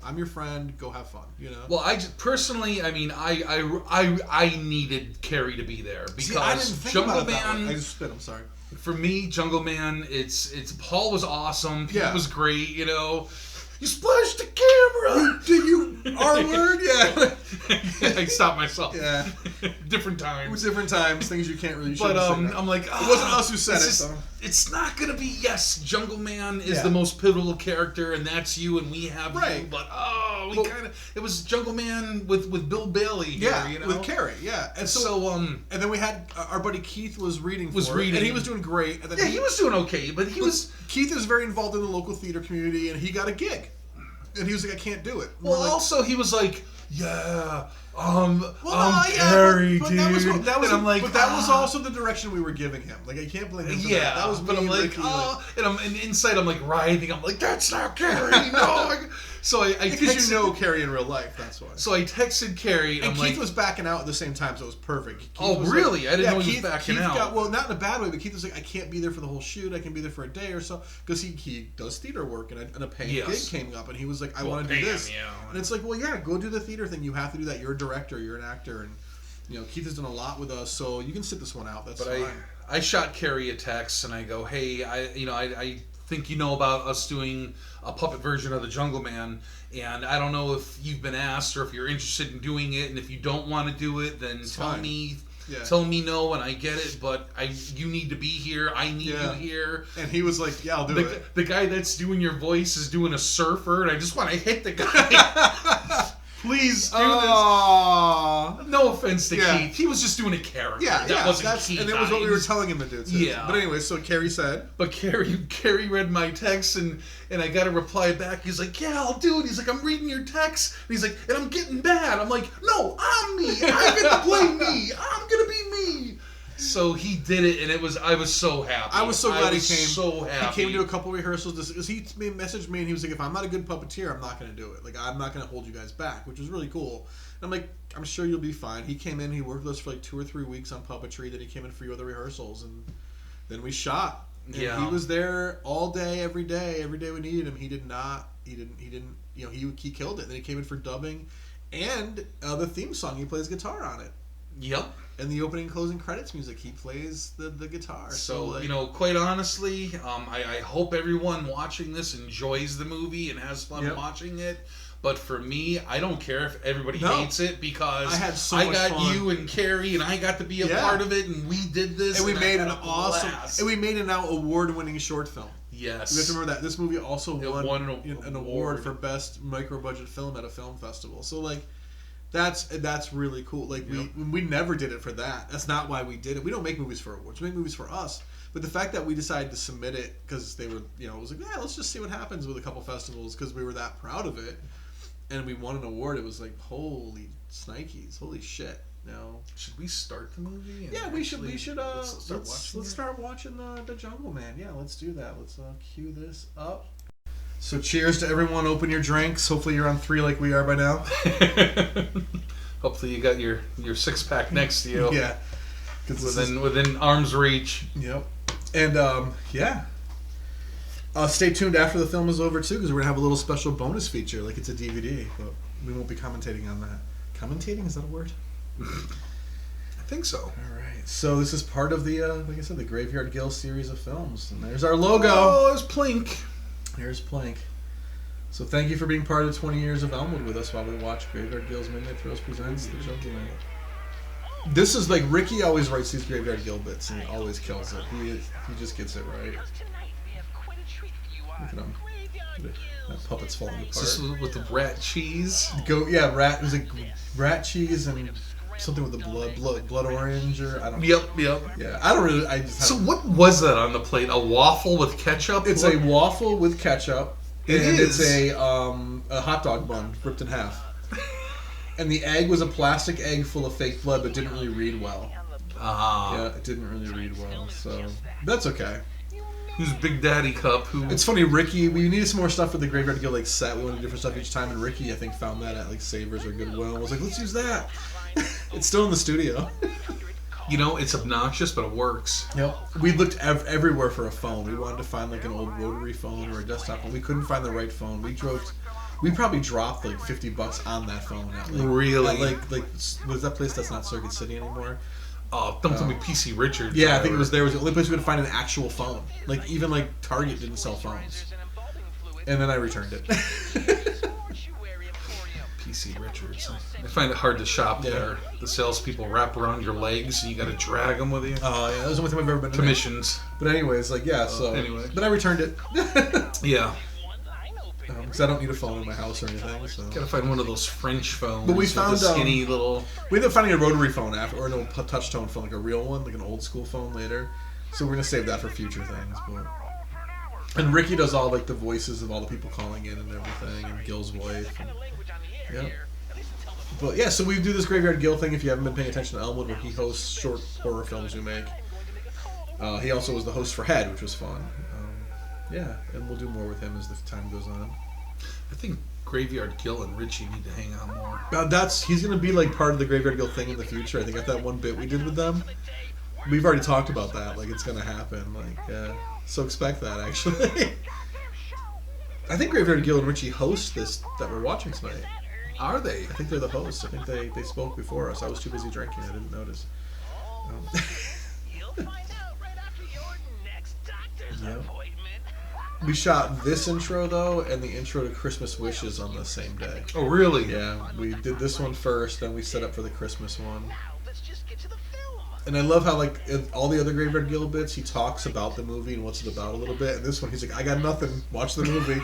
E: I'm your friend. Go have fun.
A: Well, I just, personally, I mean, I needed Carrie to be there because
E: I didn't think
A: Jungle
E: about it that
A: Man.
E: way. I just spit. I'm sorry.
A: For me, Jungle Man, it's Paul was awesome. Pete was great. You splashed the camera.
E: Did you R word? Yeah.
A: I stopped myself.
E: Yeah.
A: Different
E: It
A: times.
E: was different times, things you can't really.
A: But
E: shouldn't say.
A: I'm like,
E: It wasn't us who said
A: it's
E: it.
A: just-
E: Though.
A: It's not gonna be. Yes, Jungle Man is
E: Yeah.
A: the most pivotal character, and that's you, and we have
E: Right.
A: you. But
E: Well-
A: kind of. It was Jungle Man with Bill Bailey. Here,
E: Yeah,
A: you know?
E: with Carrie. Yeah, and
A: And
E: then we had our buddy Keith was reading
A: Was
E: for it,
A: reading.
E: and he was doing great. And then
A: yeah, he was doing okay, but he was.
E: Keith is very involved in the local theater community, and he got a gig, and he was like, I can't do it. And
A: Well,
E: we're like,
A: also he was like, yeah,
E: well,
A: I'm
E: yeah,
A: Carrie,
E: but
A: dude.
E: that was
A: and I'm like,
E: but that was also the direction we were giving him. Like, I can't blame him. For
A: yeah,
E: that was
A: but
E: me
A: I'm like,
E: Ricky,
A: and inside I'm like writhing. I'm like, that's not Carrie, no. So I
E: because
A: texted,
E: you know Carrie in real life. That's why.
A: So I texted Carrie, and
E: And
A: I'm
E: Keith
A: like,
E: was backing out at the same time, so it was perfect. Keith
A: Oh,
E: was
A: really? I didn't know he was
E: Keith,
A: backing
E: Keith
A: out.
E: Got, well, not in a bad way, but Keith was like, I can't be there for the whole shoot. I can be there for a day or so. Because he does theater work, and a paying
A: Yes.
E: gig came up, and he was like, I
A: Well,
E: want to do
A: bam,
E: this.
A: yeah.
E: And it's like, well, yeah, go do the theater thing. You have to do that. You're a director. You're an actor. And, Keith has done a lot with us, so you can sit this one out. That's
A: but
E: fine.
A: I shot Carrie a text, and I go, hey, I think you know about us doing a puppet version of the Jungle Man, and I don't know if you've been asked or if you're interested in doing it, and if you don't want to do it, then tell
E: fine.
A: me.
E: Yeah.
A: Tell me no, and I get it. But you need to be here. I need
E: Yeah.
A: you here.
E: And he was like, yeah, I'll do it.
A: The guy that's doing your voice is doing a surfer, and I just want to hit the guy. Please do
E: Aww.
A: this. No offense to
E: Yeah.
A: Keith. He was just doing a character.
E: Yeah,
A: that wasn't Keith.
E: and it was what we were telling him to do. Too.
A: Yeah.
E: But anyway, so Carrie said,
A: But Carrie read my text, and I got a reply back. He's like, yeah, I'll do it. He's like, I'm reading your text. And he's like, and I'm getting bad. I'm like, no, I'm me. I get to play me. I'm going to be me. So he did it, and I was so happy.
E: I was so glad he came.
A: So happy.
E: He came to a couple rehearsals because he messaged me and he was like, if I'm not a good puppeteer, I'm not going to do it. Like, I'm not going to hold you guys back, which was really cool. And I'm like, I'm sure you'll be fine. He came in, he worked with us for like 2 or 3 weeks on puppetry, then he came in for a few other rehearsals, and then we shot. And
A: Yeah.
E: he was there all day, every day we needed him. He killed it. Then he came in for dubbing and the theme song, he plays guitar on it.
A: Yep.
E: And the opening and closing credits music, he plays the guitar.
A: So,
E: like,
A: quite honestly, I hope everyone watching this enjoys the movie and has fun
E: Yep.
A: watching it. But for me, I don't care if everybody
E: No.
A: hates it because
E: I had so much
A: got
E: fun.
A: you and Carrie, and I got to be a
E: Yeah.
A: part of it, and we did this,
E: and we
A: I
E: made
A: had
E: an
A: a
E: awesome,
A: blast.
E: and we made an now award-winning short film.
A: Yes.
E: You have to remember that this movie also
A: It
E: won
A: won
E: an award for best micro-budget film at a film festival. So like, that's really cool. Like we never did it for that. That's not why we did it. We don't make movies for awards. We make movies for us. But the fact that we decided to submit it because they were, it was like, yeah, let's just see what happens with a couple festivals because we were that proud of it, and we won an award. It was like, holy snikes, holy shit. Now,
A: should we start the movie?
E: yeah, we should. Let's
A: watching
E: start watching the Jungle Man. Yeah, let's do that. Let's cue this up. So, cheers to everyone. Open your drinks. Hopefully, you're on 3 like we are by now.
A: Hopefully, you got your 6-pack next to you.
E: Yeah,
A: within arm's reach.
E: Yep. And yeah. Stay tuned after the film is over too, because we're gonna have a little special bonus feature, like it's a DVD, but we won't be commentating on that. Commentating, is that a word?
A: I think so.
E: All right. So this is part of the, like I said, the Graveyard GILS series of films, and there's our logo.
A: Oh, there's Plink.
E: Here's Plank. So thank you for being part of the 20 years of Elmwood with us while we watch Graveyard GIL's Midnight Thrills presents The Jungle Man. This is like, Ricky always writes these Graveyard GIL bits, and he always kills it. He just gets it right. Look at him. That puppet's falling apart.
A: Is this with the rat cheese?
E: Rat. It was like rat cheese and something with the blood orange, or I don't know.
A: Yep.
E: Yeah, I don't really. I just.
A: So what was that on the plate? A waffle with ketchup?
E: It's a waffle with ketchup.
A: It
E: and
A: is.
E: It's a hot dog bun ripped in half. And the egg was a plastic egg full of fake blood, but didn't really read well. Yeah, it didn't really read well, so that's okay.
A: Who's Big Daddy Cup?
E: It's funny, Ricky. We needed some more stuff for the Graveyard GIL set. We wanted different stuff each time, and Ricky, I think, found that at like Savers or Goodwill. And was like, let's use that. It's still in the studio.
A: It's obnoxious, but it works.
E: Yep. We looked everywhere for a phone. We wanted to find like an old rotary phone or a desktop phone. We couldn't find the right phone. We probably dropped like $50 on that phone.
A: Really?
E: Was that place that's not Circuit City anymore?
A: Oh, don't tell me PC Richards.
E: Yeah, I think it was there. It was the only place we could find an actual phone. Like, even like Target didn't sell phones. And then I returned it.
A: PC Richards. I find it hard to shop there. The salespeople wrap around your legs, and you got to drag them with you.
E: Oh yeah, that was the only time I've ever been
A: Commissions.
E: But anyways, like so.
A: Anyway,
E: but I returned it.
A: Yeah.
E: Because I don't need a phone in my house or anything. So.
A: Gotta find one of those French phones.
E: But we
A: with
E: found
A: the skinny little.
E: We ended up finding a rotary phone after, or no touch tone phone, like a real one, like an old school phone later. So we're gonna save that for future things. But and Ricky does all like the voices of all the people calling in and everything, and Gil's wife. And, yeah. But yeah, so we do this Graveyard Gil thing. If you haven't been paying attention to Elmwood, where he hosts short horror films we make. He also was the host for Head, which was fun. Yeah, and we'll do more with him as the time goes on.
A: I think Graveyard Gil and Richie need to hang out more.
E: He's gonna be like part of the Graveyard Gil thing in the future. I think at that one bit we did with them, we've already talked about that. Like it's gonna happen. Like so expect that actually. I think Graveyard Gil and Richie host this that we're watching tonight.
A: Are they?
E: I think they're the hosts. I think they spoke before us. I was too busy drinking. I didn't notice.
F: You'll find out right after your next doctor's appointment.
E: We shot this intro though, and the intro to Christmas Wishes on the same day.
A: Oh, really?
E: Yeah, we did this one first, then we set up for the Christmas one.
F: Now, let's just get to the film.
E: And I love how like in all the other Graveyard Gil bits, he talks about the movie and what's it about a little bit. And this one, he's like, "I got nothing. Watch the movie."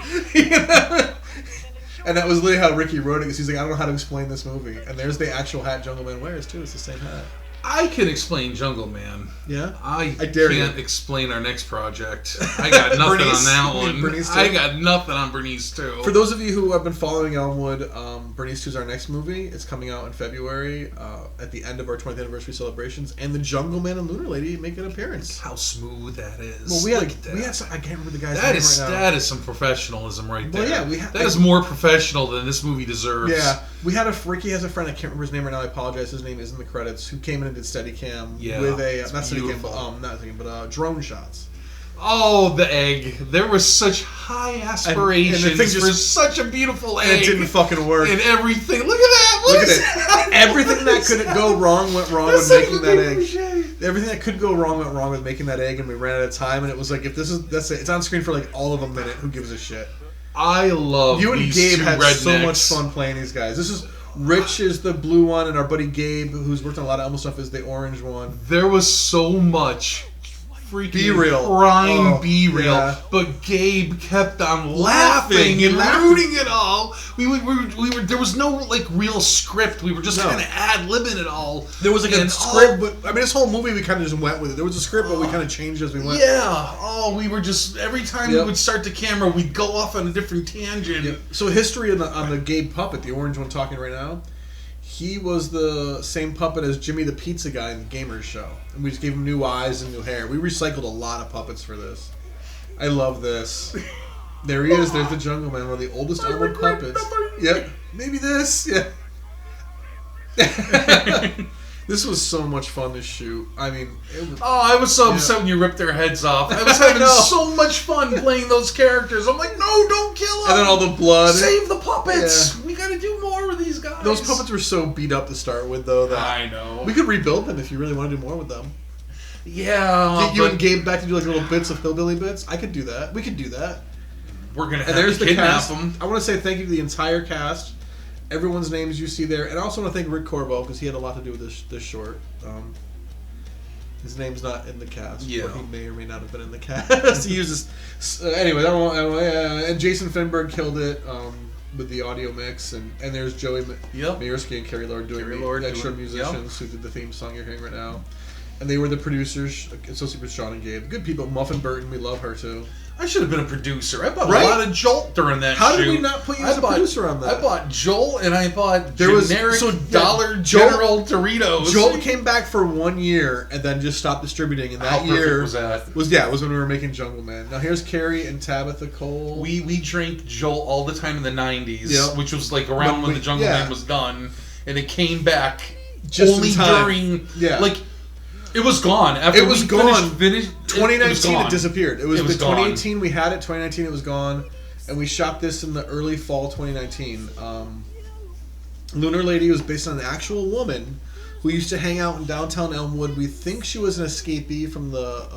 E: And that was literally how Ricky wrote it. Because he's like, "I don't know how to explain this movie." And there's the actual hat Jungle Man wears too. It's the same hat.
A: I can explain Jungle Man.
E: Yeah,
A: I
E: dare
A: can't
E: you.
A: explain our next project. I got nothing on that one.
E: Bernice too.
A: I got nothing on Bernice too.
E: For those of you who have been following Elmwood, Bernice 2 is our next movie. It's coming out in February at the end of our 20th anniversary celebrations, and the Jungle Man and Lunar Lady make an appearance.
A: How smooth that is.
E: Well, we had
A: Look at
E: some, I can't remember the guy's
A: that
E: name
A: is
E: right now.
A: that is some professionalism right there.
E: Well, yeah,
A: that is more professional than this movie deserves.
E: Yeah, we had Ricky has a friend, I can't remember his name right now, I apologize, his name is in the credits, who came in and did Steadicam with a drone shots.
A: Oh, the egg. There was such high aspirations
E: and the thing
A: for such a beautiful egg.
E: And it didn't fucking work.
A: And everything. Look at that.
E: Look at it. Everything that could go wrong went wrong with making that egg. Everything that could go wrong went wrong with making that egg, and we ran out of time, and it was like, if this is, that's it. It's on screen for like all of a minute. Who gives a shit?
A: I love
E: you and
A: these
E: Gabe
A: two
E: had
A: rednecks.
E: so much fun playing these guys. This is Rich is the blue one, and our buddy Gabe, who's worked on a lot of Elmo stuff, is the orange one.
A: There was so much freaking
E: B-real.
A: prime B-real,
E: yeah.
A: but Gabe kept on laughing and rooting it all. We were there was no like real script. We were just kind of ad-libbing it all.
E: There was like a script, but I mean, this whole movie we kind of just went with it. There was a script, but we kind of changed as we went.
A: Yeah. Oh, we were just every time we would start the camera, we'd go off on a different tangent.
E: Yep. So history on the Gabe puppet, the orange one talking right now. He was the same puppet as Jimmy the Pizza Guy in the Gamers Show. And we just gave him new eyes and new hair. We recycled a lot of puppets for this. I love this. There he is. There's the Jungle Man, one of the oldest Elmwood puppets. Yep. Maybe this. Yeah. This was so much fun to shoot. I mean, it was,
A: I was so upset when you ripped their heads off. I was having so much fun playing those characters. I'm like, no, don't kill them.
E: And then all the blood.
A: Save the puppets.
E: Yeah.
A: We got to do more with these guys.
E: Those puppets were so beat up to start with, though. That
A: I know.
E: We could rebuild them if you really want to do more with them.
A: Yeah.
E: Get you and Gabe back to do like little bits of hillbilly bits. I could do that. We could do that.
A: We're gonna have
E: And there's
A: to
E: the
A: kidnap
E: cast.
A: them.
E: I want to say thank you to the entire cast. Everyone's names you see there, and I also want to thank Rick Corbo because he had a lot to do with this short. His name's not in the cast, but he may or may not have been in the cast. He uses anyway. And Jason Finberg killed it with the audio mix, and there's Joey Miersky and Carrie Lord doing the extra musicians who did the theme song you're hearing right now, and they were the producers associated with Sean and Gabe. Good people. Muffin Burton, we love her too.
A: I should have been a producer. I bought a lot of Jolt during that shoot.
E: How did we not put you as a producer on that?
A: I bought Jolt and I bought generic Dollar General Doritos.
E: Jolt came back for 1 year and then just stopped distributing. And that year
A: was that?
E: It was when we were making Jungle Man. Now here's Carrie and Tabitha Cole.
A: We drank Jolt all the time in the 90s, which was like around when the Jungle Man was done, and it came back
E: just
A: only during like. It was gone. After
E: it was gone.
A: Finished
E: 2019, it disappeared. It was the 2018
A: gone.
E: we had it. 2019, it was gone, and we shot this in the early fall 2019. Lunar Lady was based on an actual woman who used to hang out in downtown Elmwood. We think she was an escapee from the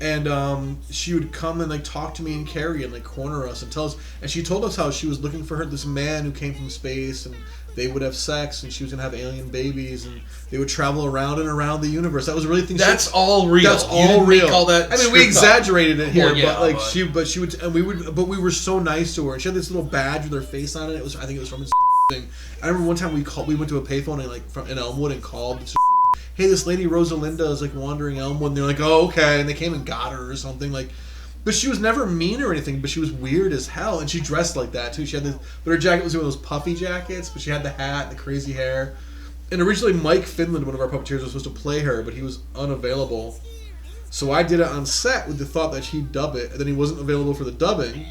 E: And she would come and like talk to me and Carrie and like corner us and tell us. And she told us how she was looking for this man who came from space, and they would have sex, and she was gonna have alien babies, and they would travel around and around the universe. That was really thing.
A: That's all real.
E: That's
A: You
E: all
A: didn't
E: real.
A: make all that
E: I mean, we
A: script up.
E: exaggerated it here,
A: Well, yeah,
E: but like
A: but-
E: she would, and we were so nice to her. And she had this little badge with her face on it. I think it was from his thing. I remember one time we went to a payphone in Elmwood and called. Hey, this lady Rosalinda is like wandering Elmwood, and they're like, oh, okay, and they came and got her or something like. But she was never mean or anything. But she was weird as hell, and she dressed like that too. She had this, but her jacket was one of those puffy jackets. But she had the hat, and the crazy hair. And originally, Mike Finland, one of our puppeteers, was supposed to play her, but he was unavailable. So I did it on set with the thought that he'd dub it, and then he wasn't available for the dubbing.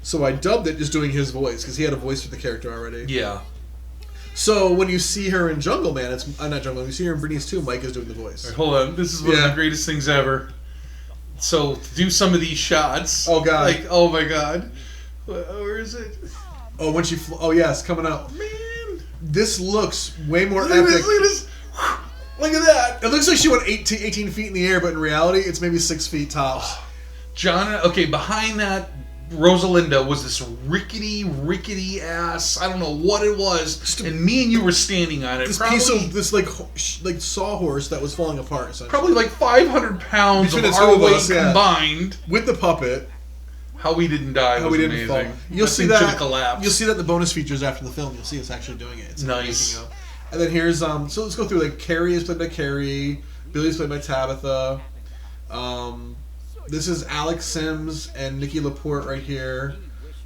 E: So I dubbed it just doing his voice because he had a voice for the character already.
A: Yeah.
E: So when you see her in Jungle Man, it's not Jungle Man. When you see her in Brittany's 2, Mike is doing the voice.
A: Right, hold on. This is one of the greatest things ever. So to do some of these shots.
E: Oh, God.
A: Like, oh my God. Where is it?
E: Oh, when she oh yeah, it's coming out.
A: Man.
E: This looks way more
A: Look at
E: epic.
A: this. Look at this. Look at that.
E: It looks like she went 18 feet in the air, but in reality, it's maybe 6 feet tops.
A: John, okay, behind that Rosalinda was this rickety ass. I don't know what it was, and me and you were standing on it.
E: This
A: Probably,
E: piece of this like sawhorse that was falling apart. Essentially.
A: probably like 500 pounds
E: Between
A: of
E: the two
A: our
E: of
A: weight
E: us, yeah.
A: combined.
E: With the puppet.
A: How we didn't die
E: How
A: was
E: we didn't
A: amazing.
E: fall. You'll
A: That
E: see
A: thing
E: that.
A: should've collapsed.
E: You'll see that in the bonus features after the film. You'll see us actually doing it. It's
A: Nice.
E: making up. And then here's so let's go through like Carrie is played by Carrie, Billy is played by Tabitha. This is Alex Sims and Nikki Laporte right here,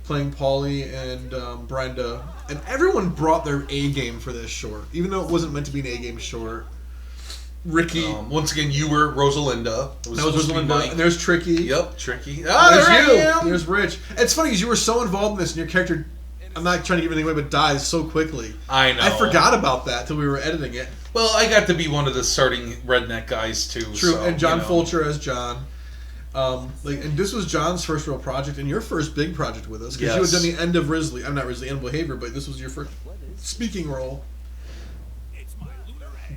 E: playing Polly and Brenda. And everyone brought their A game for this short, even though it wasn't meant to be an A game short. Ricky.
A: Once again, you were Rosalinda. It
E: That was Rosalinda. And there's Tricky.
A: Yep, Tricky. Ah,
E: There's
A: there
E: you.
A: I am.
E: There's Rich. It's funny because you were so involved in this, and your character, I'm not trying to give anything away, but dies so quickly.
A: I know.
E: I forgot about that till we were editing it.
A: Well, I got to be one of the starting redneck guys too.
E: True,
A: so,
E: and John
A: you know.
E: Fulcher as John. And this was John's first real project, and your first big project with us, because you had
A: Yes.
E: done the end of Risley. I'm not Risley, End of Behavior, but this was your first speaking role.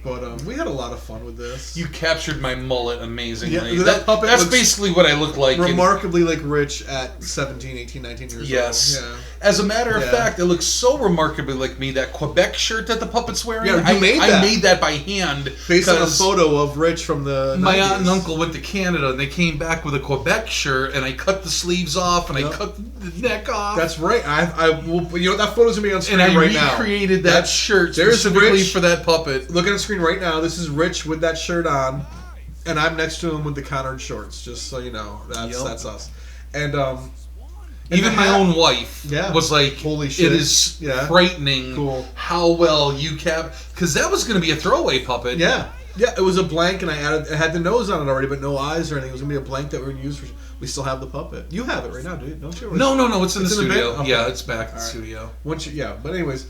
E: But we had a lot of fun with this.
A: You captured my mullet amazingly.
E: Yeah, that puppet
A: that's
E: looks
A: basically what I look like.
E: remarkably like Rich at 17, 18, 19 years
A: Yes.
E: old. Yeah.
A: As a matter of
E: Yeah.
A: fact, it looks so remarkably like me. That Quebec shirt that the puppet's wearing.
E: Yeah, you made that.
A: I made that by hand.
E: Based on a
A: 'cause
E: photo of Rich from the
A: my
E: 90s.
A: aunt and uncle went to Canada and they came back with a Quebec shirt, and I cut the sleeves off and
E: Yep.
A: I cut the neck off.
E: That's right. I will. You know that photo's gonna be on screen
A: and I
E: right now.
A: recreated that shirt
E: there's
A: specifically
E: Rich.
A: for that puppet.
E: Look at the screen right now. This is Rich with that shirt on, and I'm next to him with the Conard shorts. Just so you know, that's
A: Yep.
E: that's us. And
A: Even
E: the
A: my
E: hat-
A: own wife
E: Yeah.
A: was like,
E: Holy shit.
A: it is
E: Yeah.
A: frightening
E: Cool.
A: how well you because that was going to be a throwaway puppet.
E: Yeah, it was a blank, and I had the nose on it already, but no eyes or anything. It was gonna be a blank that we're gonna use for. We still have the puppet. You have it right now, dude, don't you?
A: No, it's in the
E: It's in the
A: studio.
E: bin? Okay.
A: Yeah, it's back in the
E: All right.
A: studio.
E: But anyways,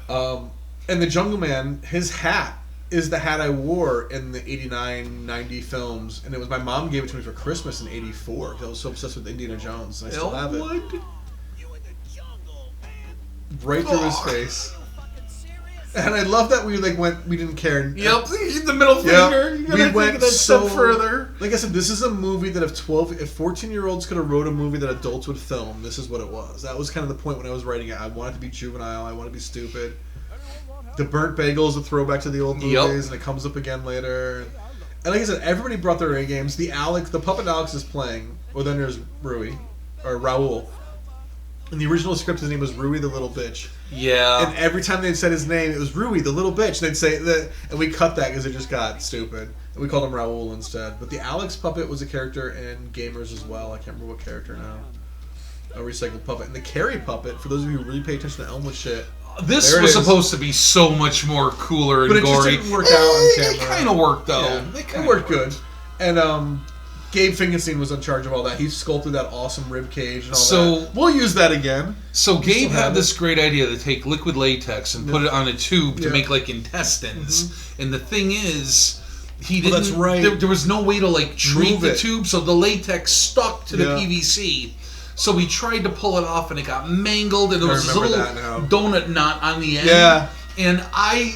E: and the Jungle Man, his hat is the hat I wore in the 89, 90 films, and it was my mom gave it to me for Christmas in 84 because I was so obsessed with Indiana Jones, and I still have it.
A: Elmwood?
E: Right through his face. And I love that we we didn't care.
A: Yep, the middle
E: Yeah,
A: finger. You
E: we
A: gotta
E: went
A: take that
E: so
A: step further.
E: Like I said, this is a movie that if 14-year-olds could have wrote a movie that adults would film, this is what it was. That was kind of the point when I was writing it. I wanted to be juvenile. I want to be stupid. The burnt bagel is a throwback to the old movies,
A: Yep.
E: and it comes up again later. And like I said, everybody brought their A games. The puppet Alex is playing. Well, then there's Rui, or Raul. In the original script, his name was Rui the Little Bitch.
A: Yeah.
E: And every time they'd said his name, it was Rui, the little bitch. And they'd say that, and we cut that because it just got stupid. And we called him Raul instead. But the Alex puppet was a character in Gamers as well. I can't remember what character now. A recycled puppet. And the Carrie puppet, for those of you who really pay attention to Elmwood shit,
A: This
E: there it
A: was
E: is.
A: supposed to be so much more cooler and
E: but it just
A: gory.
E: didn't work out on camera.
A: It kind of worked though.
E: Yeah,
A: It
E: it worked good. And Gabe Finkelstein was in charge of all that. He sculpted that awesome rib cage and all
A: So-
E: that. We'll use that again.
A: So Gabe
E: have
A: had
E: it.
A: this great idea to take liquid latex and put it on a tube to
E: Yeah.
A: make like intestines. And the thing is, he
E: Well,
A: didn't.
E: that's right.
A: There was no way to like treat
E: Move
A: the
E: it.
A: tube, so the latex stuck to the
E: Yeah.
A: PVC. So we tried to pull it off, and it got mangled, and there
E: I
A: was this
E: remember
A: little
E: that now.
A: donut knot on the end.
E: Yeah.
A: And I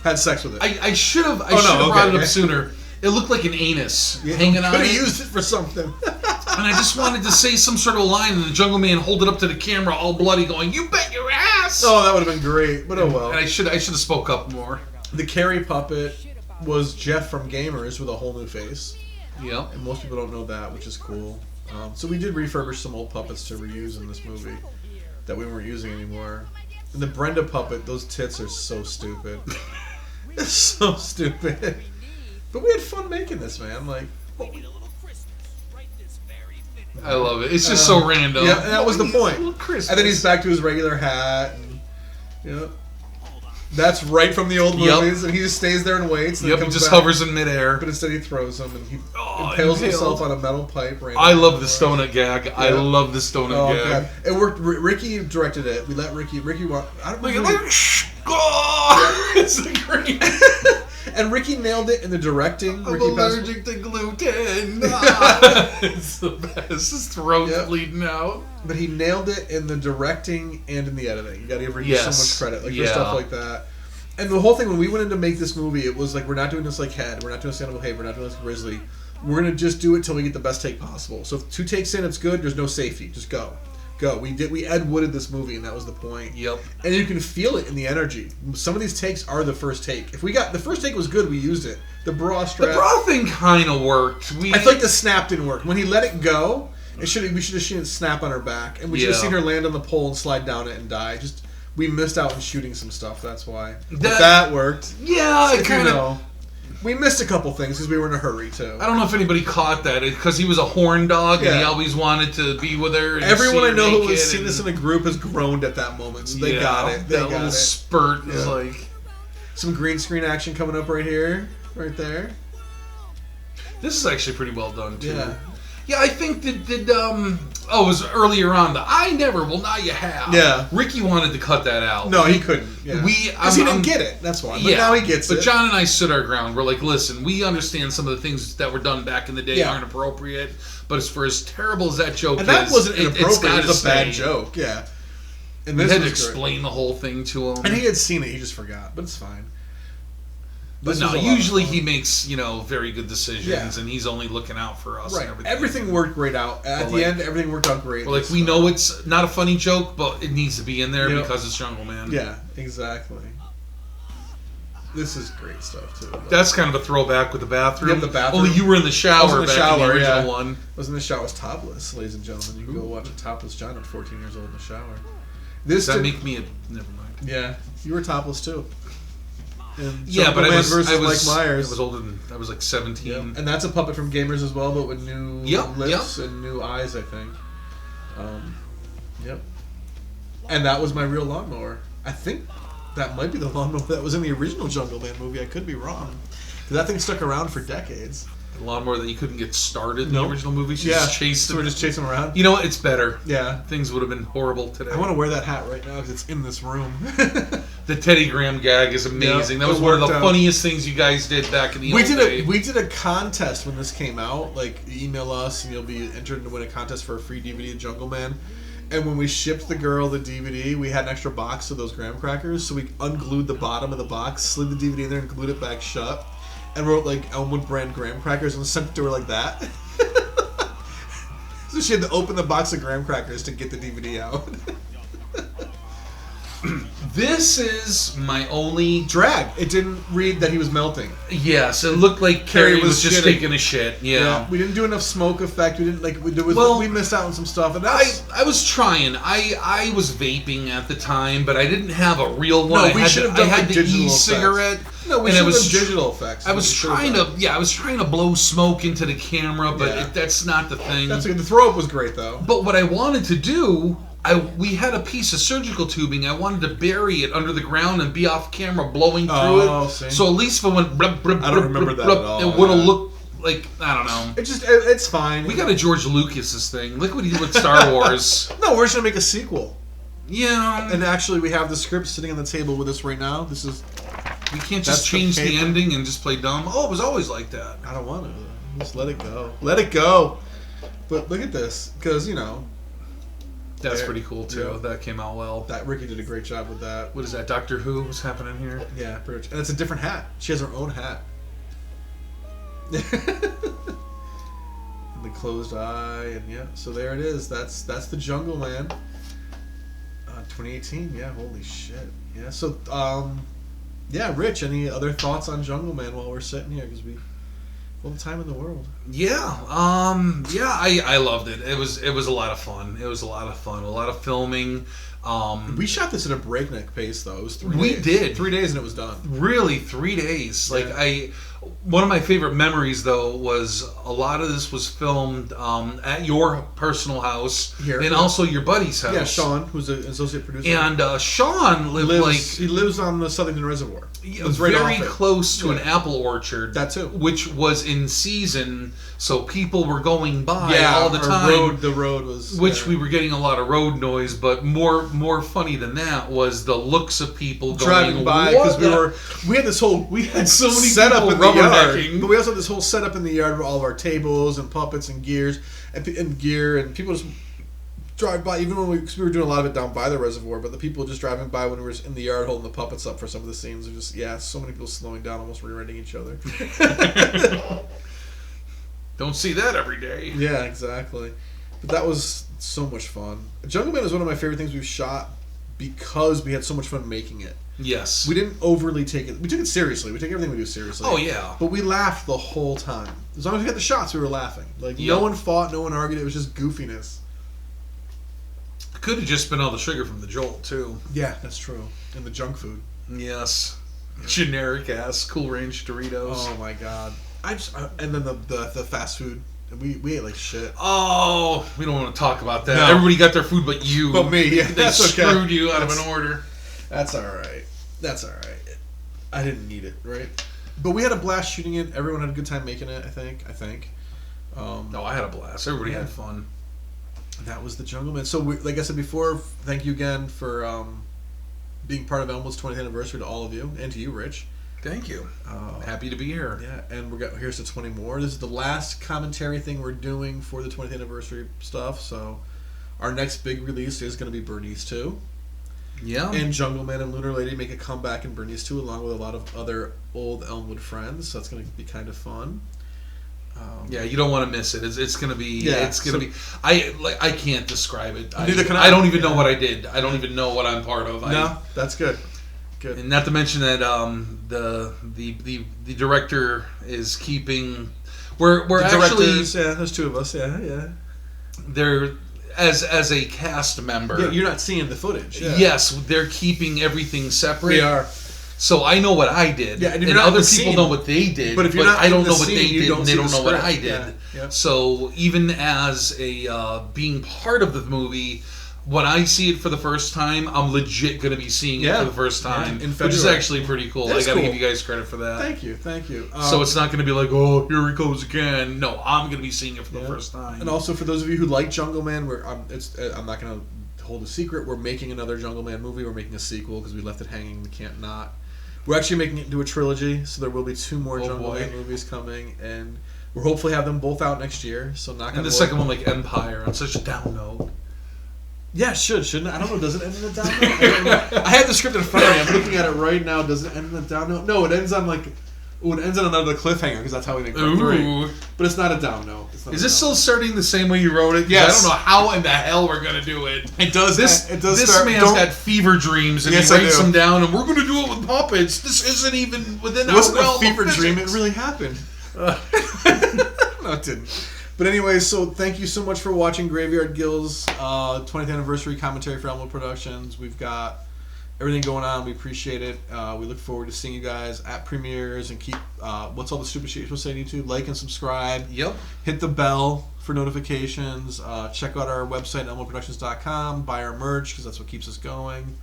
E: Had sex with it.
A: should have
E: Oh, no,
A: brought it
E: okay.
A: up sooner. It looked like an anus hanging on
C: Could
A: it.
C: have used it for something.
A: And I just wanted to say some sort of line, and the Jungle Man hold it up to the camera, all bloody, going, "You bet your ass!"
C: Oh, that would have been great. But oh well.
A: And I should have spoke up more.
C: The Carrie puppet was Jeff from Gamers with a whole new face.
A: Yep.
C: And most people don't know that, which is cool. So we did refurbish some old puppets to reuse in this movie that we weren't using anymore. And the Brenda puppet, those tits are so stupid. It's so stupid. But we had fun making this, man. Like,
A: I love it. It's just so random.
C: yeah, and that was the point.
A: Little Christmas.
C: And then he's back to his regular hat. And, you know, that's right from the old
A: Yep.
C: movies. And he just stays there and waits. And
A: Yep,
C: then
A: he
C: comes
A: just
C: back.
A: hovers in midair.
C: But instead he throws them and he
A: Oh,
C: impales
A: impaled.
C: himself on a metal pipe.
A: I love the Stonut gag. I love the Stonut
C: Oh,
A: gag.
C: God. It worked. Ricky directed it. We let Ricky walk. I don't
A: Look
C: know.
A: at oh, it's the great.
C: And Ricky nailed it in the directing.
A: I'm
C: Ricky
A: allergic to gluten. It's the best. His throat's
C: Yep.
A: bleeding out.
C: But he nailed it in the directing and in the editing. You got to give Ricky so
A: Yes.
C: much credit, like for
A: Yeah.
C: stuff like that. And the whole thing, when we went in to make this movie, it was like, we're not doing this like Head, we're not doing Stand Up Hey, we're not doing this like Grizzly. We're gonna just do it till we get the best take possible. So if 2 takes in, it's good. There's no safety. Just go. We Ed Wooded this movie, and that was the point.
A: Yep.
C: And you can feel it in the energy. Some of these takes are the first take. If we got the first take was good, we used it. The bra strap.
A: The bra thing kind of worked.
C: I feel like the snap didn't work. When he let it go, we should have seen it snap on her back, and we should have
A: Yeah.
C: seen her land on the pole and slide down it and die. We missed out on shooting some stuff. That's why. But
A: That-
C: that worked.
A: Yeah,
C: So,
A: it kind of.
C: We missed a couple things because we were in a hurry too.
A: I don't know if anybody caught that because he was a horn dog and he
C: Yeah.
A: always wanted to be with her. And
C: Everyone
A: see
C: I
A: her
C: know who
A: naked
C: has seen
A: and-
C: this in a group has groaned at that moment, so they
A: Yeah,
C: got it. They
A: that
C: got
A: little
C: it.
A: spurt is
C: Yeah.
A: like.
C: Some green screen action coming up right here, right there.
A: This is actually pretty well done too.
C: Yeah.
A: Yeah, I think that it was earlier on the I never, well now you have.
C: Yeah.
A: Ricky wanted to cut that out.
C: No, he couldn't. Yeah.
A: We-
C: because he
A: I'm-
C: didn't get it. That's why. But
A: Yeah,
C: now he gets
A: but
C: it.
A: John and I stood our ground. We're like, listen, we understand some of the things that were done back in the day
C: Yeah.
A: aren't appropriate, but as terrible as that joke
C: and that
A: is,
C: wasn't
A: it's
C: inappropriate.
A: gotta
C: It was a bad
A: stay.
C: joke. Yeah. And
A: We
C: this
A: had to
C: was great.
A: explain the whole thing to him.
C: And he had seen it. He just forgot. But it's fine.
A: But
C: This
A: no,
C: was a lot of
A: usually
C: fun.
A: he makes, very good decisions,
C: Yeah.
A: and he's only looking out for us
C: Right.
A: and everything.
C: Everything worked great out. At
A: But
C: the
A: like-
C: end, everything worked out great.
A: Well, like, we know it's not a funny joke, but it needs to be in there
C: Yep.
A: because it's Jungle Man.
C: Yeah, exactly. This is great stuff, too.
A: That's kind of a throwback with the bathroom.
C: Yep, the bathroom.
A: Only you were in the shower
C: I was in the
A: back
C: shower,
A: in the original
C: yeah.
A: one.
C: Wasn't the shower was topless, ladies and gentlemen. You can go watch a topless John at 14 years old in the shower.
A: Does
C: This
A: that
C: did-
A: make me a... Never mind.
C: Yeah, you were topless too. And
A: Yeah,
C: Jungle
A: but I
C: Man
A: was
C: versus
A: Mike
C: Myers.
A: I was older than... I was like 17.
C: Yeah. And that's a puppet from Gamers as well, but with new
A: Yep,
C: lips and new eyes, I think. Yep. And that was my real lawnmower. I think that might be the lawnmower that was in the original Jungle Man movie. I could be wrong. 'Cause that thing stuck around for decades.
A: A lawnmower that you couldn't get started in
C: Nope.
A: the original movie. She
C: Yeah,
A: just chased
C: so
A: him.
C: we're just chasing him around.
A: You know what? It's better.
C: Yeah.
A: Things would have been horrible today.
C: I want to wear that hat right now because it's in this room.
A: The Teddy Graham gag is amazing.
C: Yeah,
A: that was
C: it
A: one of the
C: worked out.
A: funniest things you guys did back in the old day.
C: We did a contest when this came out. Like, email us and you'll be entered to win a contest for a free DVD of Jungle Man. And when we shipped the girl the DVD, we had an extra box of those graham crackers, so we unglued the bottom of the box, slid the DVD in there, and glued it back shut, and wrote like Elmwood brand graham crackers and sent it to her like that. So she had to open the box of graham crackers to get the DVD out.
A: This is my only...
C: Drag. It didn't read that he was melting.
A: Yes, it looked like Carrie
C: Carrie
A: was
C: was
A: just
C: shitting.
A: taking a shit. Yeah.
C: We didn't do enough smoke effect. We didn't like.
A: Well,
C: we missed out on some stuff. And
A: I
C: that's,
A: was trying. I was vaping at the time, but I didn't have a real one.
C: No,
A: I
C: we
A: had
C: should
A: the-
C: have done
A: I had
C: the
A: the
C: digital
A: e-cigarette.
C: no, we
A: and
C: should
A: I
C: have
A: was
C: done digital effects.
A: I was trying to blow smoke into the camera, but
C: Yeah.
A: that's not the thing.
C: That's the throw up was great though.
A: But what I wanted to do, we had a piece of surgical tubing. I wanted to bury it under the ground and be off camera blowing through
C: Oh,
A: it.
C: see.
A: So at least if it went blub, blub,
C: I don't
A: blub,
C: remember
A: blub,
C: that
A: blub,
C: at all,
A: it would have
C: yeah.
A: looked like, I don't know.
C: It's fine.
A: We got a George Lucas's thing. Look what he did with Star Wars.
C: No, we're just gonna make a sequel.
A: Yeah.
C: And actually, we have the script sitting on the table with us right now. This is.
A: We can't
C: That's
A: just change
C: the
A: the
C: paper.
A: ending and just play dumb. Oh, it was always like that.
C: I don't want to. Just let it go. Let it go. But look at this, because
A: That's
C: Yeah.
A: pretty cool too.
C: Yeah.
A: That came out well.
C: that Ricky did a great job with that.
A: What is that? Doctor Who? What's happening here?
C: Yeah, pretty much. And it's a different hat. She has her own hat.
E: And the closed eye, and yeah, so there it is. That's the Jungle Man. 2018, yeah, holy shit. Yeah, so, yeah, Rich, any other thoughts on Jungle Man while we're sitting here? Because we all the time in the world.
A: Yeah, I loved it. It was a lot of fun. It was a lot of fun. A lot of filming.
E: We shot this at a breakneck pace, though. It was 3 days.
A: We did.
E: 3 days and it was done.
A: Really, 3 days.
E: Yeah.
A: Like one of my favorite memories though was a lot of this was filmed at your personal house
E: Here.
A: and also your buddy's house.
E: Yeah, Sean, who's an associate producer.
A: And Sean
E: he lives on the Southern Reservoir. It's
A: very
E: right off it.
A: close to an
E: Yeah.
A: apple orchard.
E: That too.
A: Which was in season, so people were going by
E: Yeah,
A: all the
E: our
A: time.
E: the road was...
A: Which
E: yeah.
A: we were getting a lot of road noise, but more funny than that was the looks of people
E: driving
A: going
E: by because we had so many
A: setup
E: people
A: in the yard,
E: rubbernecking, but we also had this whole setup in the yard with all of our tables and puppets and gears and gear, and people just drive by even when cause we were doing a lot of it down by the reservoir, but the people just driving by when we were in the yard holding the puppets up for some of the scenes are just so many people slowing down, almost rear-ending each other.
A: Don't see that every day.
E: Yeah, exactly. But that was so much fun. Jungle Man is one of my favorite things we've shot because we had so much fun making it.
A: Yes.
E: We didn't overly take it. We took it seriously. We take everything we do seriously.
A: Oh, yeah.
E: But we laughed the whole time. As long as we got the shots, we were laughing. Like,
A: Yep.
E: no one fought, no one argued. It was just goofiness.
A: Could have just been all the sugar from the Jolt, too.
E: Yeah, that's true. And the junk food.
A: Yes. Generic ass Cool Range Doritos.
E: Oh, my God. And then the fast food. We ate like shit.
A: Oh, we don't want to talk about that.
E: No.
A: Everybody got their food but you.
E: But me, yeah.
A: They
E: That's okay.
A: screwed you out of an order.
E: That's all right. I didn't need it, right? But we had a blast shooting it. Everyone had a good time making it, I think.
A: No, I had a blast. Everybody had fun.
E: That was the Jungle Man. So, like I said before, thank you again for being part of Elmwood's 20th anniversary to all of you, and to you, Rich.
A: Thank you. Happy to be here.
E: Yeah, and here's to 20 more. This is the last commentary thing we're doing for the 20th anniversary stuff, so our next big release is going to be Bernice 2.
A: Yeah.
E: And Jungle Man and Lunar Lady make a comeback in Bernice 2 along with a lot of other old Elmwood friends, so that's going to be kind of fun.
A: Yeah, you don't want to miss it. It's gonna be.
E: Yeah,
A: it's gonna be. I can't describe it.
E: Neither can I.
A: I don't even know what I did. I don't even know what I'm part of.
E: No, that's good. Good.
A: And not to mention that the director is keeping. We're
E: The
A: actually
E: directors, yeah, there's two of us. Yeah.
A: they're as a cast member.
E: Yeah, you're not seeing the footage. Yeah.
A: Yes, they're keeping everything separate.
E: We are.
A: So I know what I did,
E: Yeah, and if
A: and
E: you're not in
A: other
E: the
A: people
E: scene-
A: know what they did.
E: But if you're not
A: I
E: in
A: don't
E: the
A: know what
E: scene,
A: they
E: you
A: did,
E: don't
A: and they
E: see
A: don't
E: the
A: know what I
E: script.
A: did.
E: Yeah.
A: So even as a being part of the movie, when I see it for the first time, I'm legit going to be seeing it
E: Yeah.
A: for the first time,
E: In
A: which is
E: February.
A: actually pretty cool.
E: That's
A: I got to
E: cool.
A: give you guys credit for that.
E: Thank you.
A: So it's not going to be like, oh, here he goes again. No, I'm going to be seeing it for the first time.
E: And also for those of you who like Jungle Man, I'm not going to hold a secret. We're making another Jungle Man movie. We're making a sequel because we left it hanging. We can't not. We're actually making it into a trilogy, so there will be 2 more Jungle
A: boy.
E: Man movies coming, and we'll hopefully have them both out next year. So knock on
A: And the
E: wood.
A: second one, like Empire, on such a down note.
E: Yeah, shouldn't it? I don't know. Does it end in a down note? I have the script in front of me. I'm looking at it right now. Does it end in a down note? No, it ends on it ends on another cliffhanger because that's how we make part 3.
A: Ooh.
E: But it's not a down note.
A: Is this still starting the same way you wrote it? 'Cause
E: Yes.
A: I don't know how in the hell we're going to do it.
E: It does.
A: This
E: start.
A: man's got fever dreams, and
E: Yes,
A: he
E: I
A: writes
E: do.
A: them down, and we're going to do it with puppets. This isn't even within
E: It
A: our
E: wasn't
A: realm
E: a fever
A: of
E: dream. It
A: physics.
E: really happened. No, it didn't. But anyway, so thank you so much for watching Graveyard Gills 20th anniversary commentary for Elmwood Productions. We've got everything going on. We appreciate it. We look forward to seeing you guys at premieres and keep. What's all the stupid shit you're supposed to say on YouTube? Like and subscribe.
A: Yep.
E: Hit the bell for notifications. Check out our website, elmwoodproductions.com. Buy our merch because that's what keeps us going.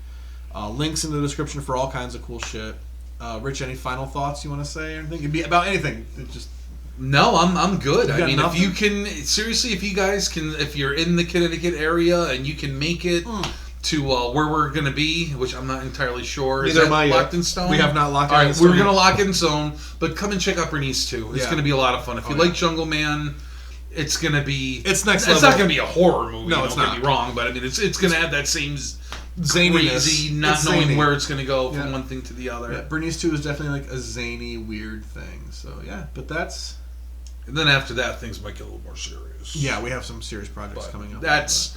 E: Links in the description for all kinds of cool shit. Rich, any final thoughts you want to say or anything? It could be about anything.
A: No, I'm good.
E: You
A: I
E: got
A: mean,
E: nothing?
A: if you can, seriously, if you guys can, if you're in the Connecticut area and you can make it to where we're going to be, which I'm not entirely sure. Is
E: Neither
A: that
E: am I yet.
A: locked in stone?
E: We have not locked it
A: All
E: in
A: right,
E: stone
A: we're going to
E: yet.
A: lock it in stone, but come and check out Bernice too. It's
E: Yeah.
A: going to be a lot of fun. If you like Jungle Man, it's going to be...
E: It's next
A: It's
E: level.
A: not going to be a horror movie,
E: No, it's
A: don't
E: not.
A: get me wrong, but I mean, it's going to have that same
E: Zaniness.
A: crazy, not
E: It's
A: knowing
E: zany.
A: where it's going to go from
E: Yeah.
A: one thing to the other.
E: Yeah, Bernice 2 is definitely like a zany, weird thing. So yeah, but that's
A: And then after that, things might get a little more serious.
E: Yeah, we have some serious projects coming up.
A: That's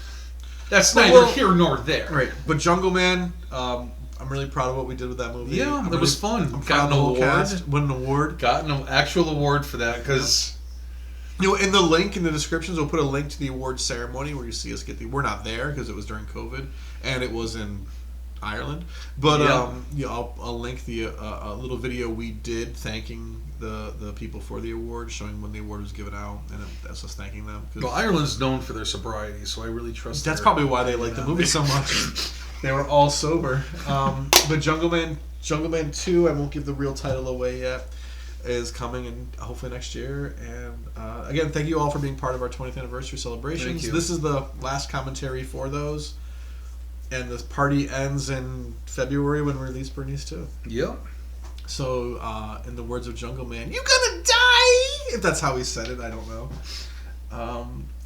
A: neither here nor there.
E: Right, but Jungle Man, I'm really proud of what we did with that movie.
A: Yeah, it was fun.
E: I'm
A: Got
E: proud
A: an
E: of the whole
A: award.
E: cast. Won an award.
A: Got an actual award for that because.
E: You know, in the link in the descriptions, we'll put a link to the awards ceremony where you see us get the. We're not there because it was during COVID and it was in Ireland. But yeah, I'll link the a little video we did thanking the people for the award, showing when the award was given out, and that's us thanking them.
A: Well, Ireland's known for their sobriety, so I really trust.
E: That's probably why they like the movie so much. They were all sober. But Jungle Man 2, I won't give the real title away yet, is coming and hopefully next year. And again, thank you all for being part of our 20th anniversary celebrations.
A: Thank you.
E: This is the last commentary for those, and this party ends in February when we release Bernice 2.
A: Yep.
E: So, in the words of Jungle Man, "You gonna die?" If that's how he said it, I don't know.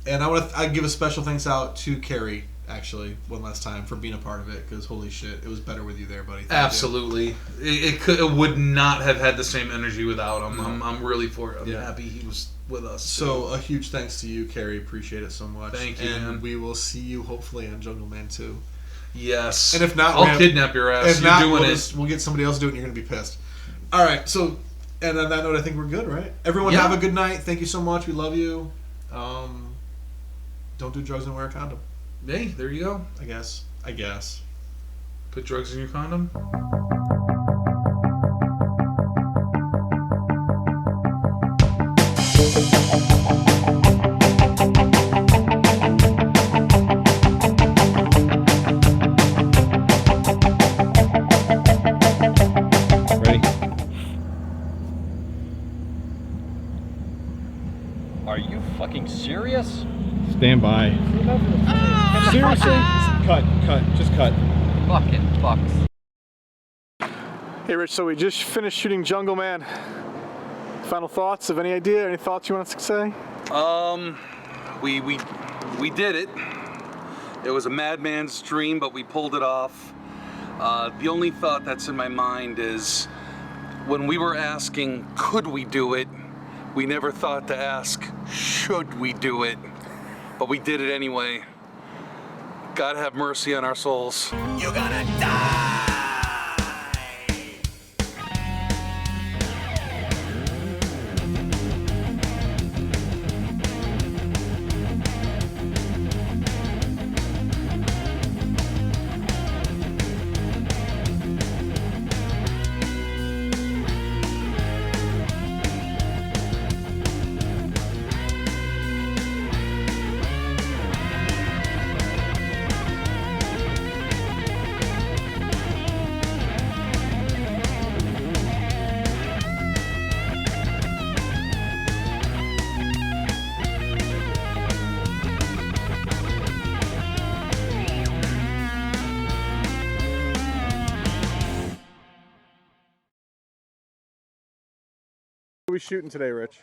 E: And I give a special thanks out to Carrie, actually, one last time for being a part of it, because holy shit, it was better with you there, buddy. Thank
A: Absolutely. It would not have had the same energy without him.
E: No.
A: I'm really happy he was with us.
E: So a huge thanks to you, Carrie. Appreciate it so much.
A: Thank you,
E: and
A: man.
E: we will see you hopefully on Jungle Man 2.
A: Yes.
E: And if not,
A: I'll kidnap your ass.
E: If
A: You're
E: not,
A: doing
E: we'll,
A: it.
E: we'll get somebody else to do it and you're going to be pissed. All right, so, and on that note, I think we're good, right? Everyone
A: Yeah.
E: have a good night. Thank you so much. We love you. Don't do drugs and wear a condom,
A: Hey, there you go.
E: I guess.
A: Put drugs in your condom.
G: Ready? Are you fucking serious?
H: Stand by. Seriously? Cut. Just cut.
G: Fucking fucks.
B: Hey Rich, so we just finished shooting Jungle Man. Final thoughts? Have any idea? Any thoughts you want us to say?
I: We did it. It was a madman's dream, but we pulled it off. The only thought that's in my mind is when we were asking, could we do it? We never thought to ask, should we do it? But we did it anyway. God have mercy on our souls.
F: You're gonna die!
B: What are we shooting today, Rich?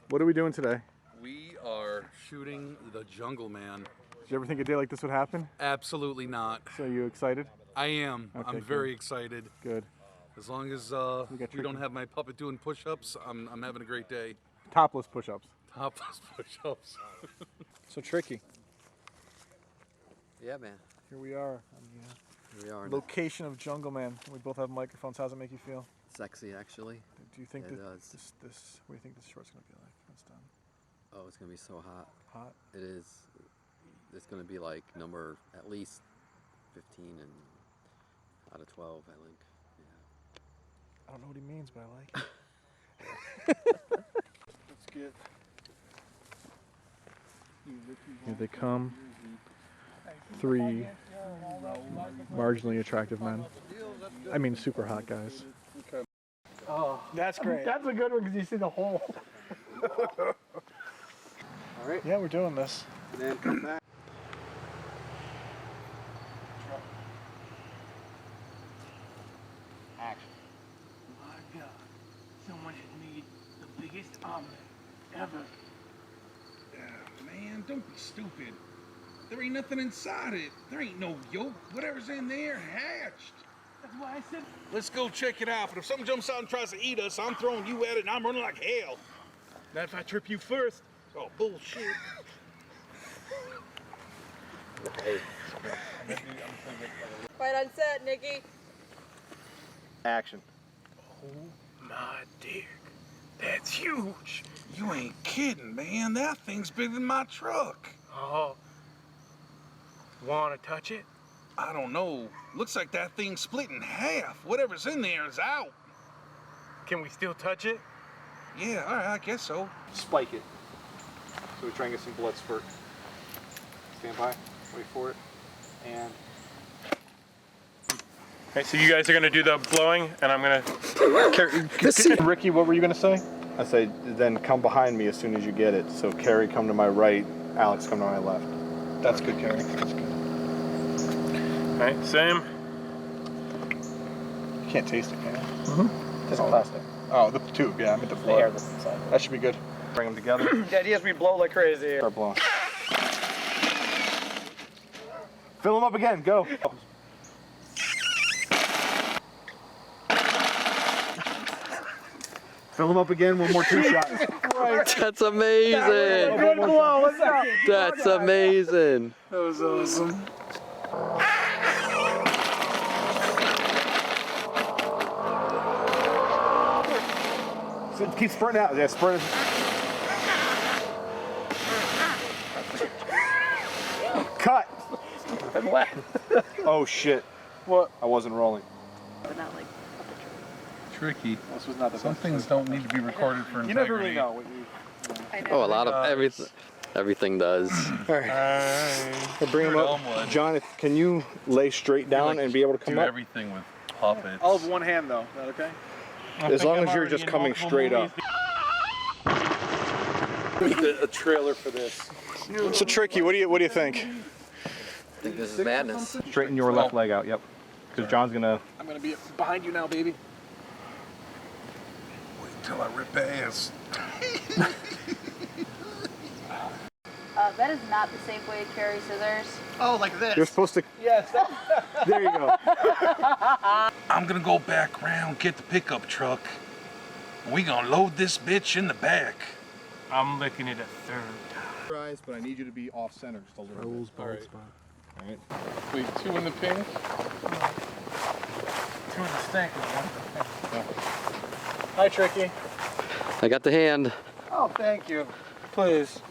B: What are we doing today?
I: We are shooting the Jungle Man.
B: Did you ever think a day like this would happen?
I: Absolutely not.
B: So you excited?
I: I am.
B: Okay,
I: I'm
B: good.
I: very excited.
B: Good.
I: As long as
B: got
I: we
B: tricky.
I: don't have my puppet doing push-ups, I'm having a great day.
B: Topless push-ups.
I: Topless push-ups.
B: So tricky.
J: Yeah, man.
B: Here we are.
J: Here we are.
B: Location of Jungle Man. We both have microphones. How's it make you feel?
J: Sexy, actually.
B: Do you think
J: It
B: that
J: does.
B: this? What do you think this short's gonna be like when it's done?
J: Oh, it's gonna be so hot.
B: Hot.
J: It is. It's gonna be like number at least 15 and out of 12, I think. Yeah.
B: I don't know what he means, but I like it. Let's get. Here they come. 3 marginally attractive men. I mean, super hot guys. Oh, that's great. That's a good one because you see the hole.
J: All right.
B: Yeah, we're doing this.
J: Then come back.
F: Action. My God, someone has made the biggest omelet ever.
K: Man, don't be stupid. There ain't nothing inside it. There ain't no yolk. Whatever's in there hatched.
F: That's why I said.
K: Let's go check it out. But if something jumps out and tries to eat us, I'm throwing you at it and I'm running like hell.
F: Not if I trip you first. Oh, bullshit.
L: Right on set, Nikki.
B: Action.
K: Oh my dick. That's huge. You ain't kidding, man. That thing's bigger than my truck.
F: Oh. Wanna touch it?
K: I don't know. Looks like that thing's split in half. Whatever's in there is out.
F: Can we still touch it?
K: Yeah, all right, I guess so.
M: Spike it. So we try and get some blood spurt. Stand by. Wait for it. And.
F: Okay, so you guys are gonna do the blowing, and I'm gonna.
M: Ricky, what were you gonna say? I say, then come behind me as soon as you get it. So Carrie, come to my right. Alex, come to my left. That's good, Carrie. That's good.
F: All right, same.
M: You can't taste it, can you? Mm-hmm. It's plastic. Oh, the tube. Yeah, I meant the blood. Air that's inside. That should be good. Bring them together.
F: The idea is we blow like crazy.
M: Start blowing. Fill them up again. Go. Fill them up again. One more 2 shots.
J: That's amazing.
F: Good blow. Let's go.
J: That's amazing.
K: That was awesome.
M: So keep spurting out. Yeah, spurting. Cut. Oh shit. What? I wasn't rolling.
A: Tricky.
M: This was not the
A: Some things don't need to be recorded for integrity.
M: You never really know what you.
J: Oh, a lot of everything does.
M: All right. We'll bring them up. John, can you lay straight down and be able to come
A: do
M: up?
A: everything with puppets.
M: All with one hand though. Is that okay? As long as you're just coming straight up. A trailer for this. So Tricky, what do you think?
J: I think this is madness.
M: Straighten your left leg out. Yep. Because John's gonna.
F: I'm gonna be behind you now, baby.
K: Wait till I rip ass.
L: That is not the safe way to carry scissors.
F: Oh, like this.
M: You're supposed to.
F: Yes.
M: There you go.
K: I'm gonna go back round, get the pickup truck. We gonna load this bitch in the back.
F: I'm licking it a third time.
M: But I need you to be off center just a little bit.
H: Bald spot.
M: All right.
H: Wait, 2 in the pink?
F: 2 in the stink and 1 in the pink. Hi, Tricky.
J: I got the hand.
F: Oh, thank you. Please.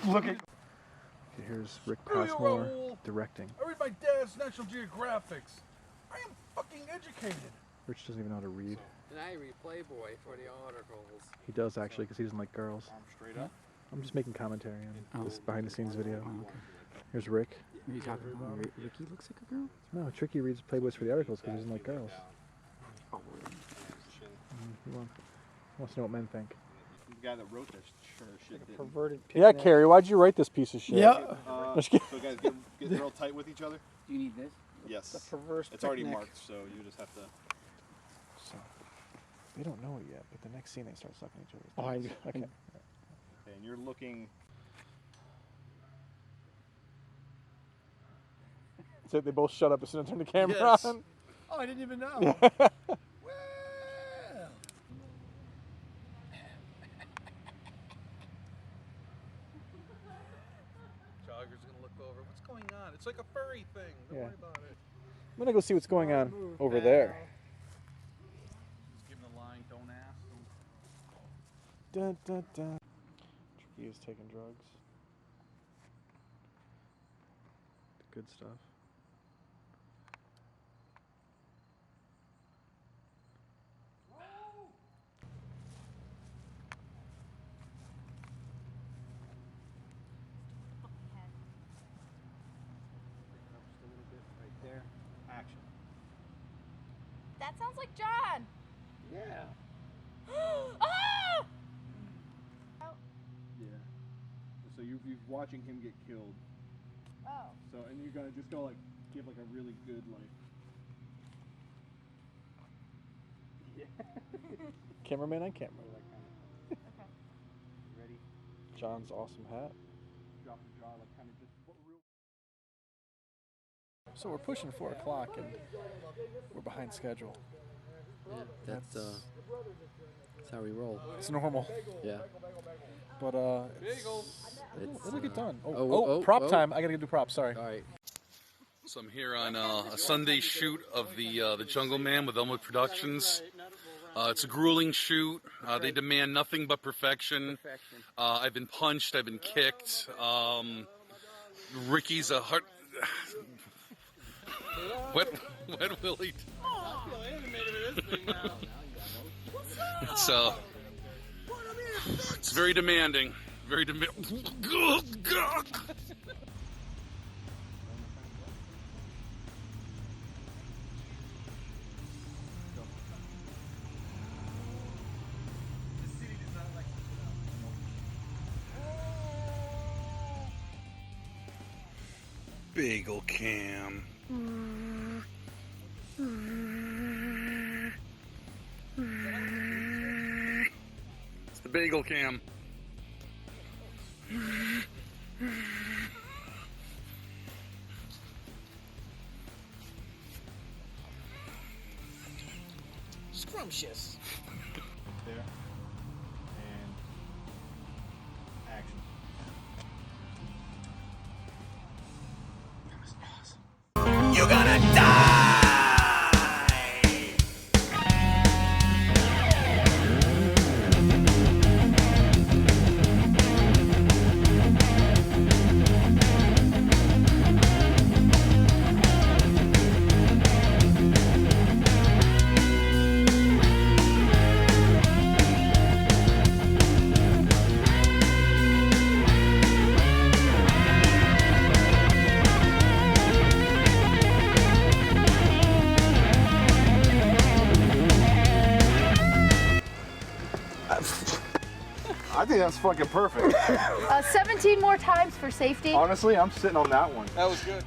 F: Look at.
H: Here's Rick Passmore directing.
K: I read my dad's National Geographics. I am fucking educated.
H: Rich doesn't even know how to read.
J: And I read Playboy for the articles.
H: He does actually, because he doesn't like girls.
M: Arm straight up.
H: I'm just making commentary on this behind-the-scenes video. Here's Rick.
D: Are you talking about Ricky looks like a girl?
H: No, Tricky reads Playboys for the articles because he doesn't like girls. He wants to know what men think.
M: The guy that wrote this sure shit didn't.
F: Perverted.
H: Yeah, Carrie, why'd you write this piece of shit?
F: Yeah.
M: So guys, get real tight with each other.
D: Do you need this?
M: Yes.
F: The perverse.
M: It's already
F: picnic.
M: marked, so you just have to.
H: So, they don't know it yet, but the next scene they start sucking each other's
F: Oh, I-
H: dicks. Okay.
M: And you're looking.
H: So they both shut up as soon as I turn the camera
F: Yes.
H: on.
F: Oh, I didn't even know.
A: Jogger's gonna look over. What's going on? It's like a furry thing. Don't
H: Yeah.
A: worry about it.
H: I'm gonna go see what's going on over there.
A: Just give him the line. Don't ask.
H: Dun, dun, dun. Tricky is taking drugs. The good stuff.
M: Just a little bit right there. Action.
L: That sounds like John.
M: Yeah.
L: Ah!
M: Yeah. So you're watching him get killed.
L: Oh.
M: So and you're gonna just go like give like a really good like. Yeah.
H: Cameraman on camera.
L: Okay.
M: Ready?
H: John's awesome hat.
M: Drop the jaw like kind of just. Real...
H: So we're pushing 4 o'clock and we're behind schedule.
J: That's how we roll.
H: It's normal.
J: Yeah.
H: But it'll get done.
J: Oh,
H: Prop time. I gotta do props. Sorry.
J: All right.
I: So I'm here on a Sunday shoot of the Jungle Man with Elmwood Productions. It's a grueling shoot. They demand nothing but perfection. I've been punched. I've been kicked. Ricky's a heart. Wet Willie. So it's very demanding. Very demanding. Bagel cam. It's the bagel cam.
B: Scrumptious.
C: There. And action.
B: You're gonna die!
M: I think that's fucking perfect.
L: 17 more times for safety.
M: Honestly, I'm sitting on that one.
H: That was good.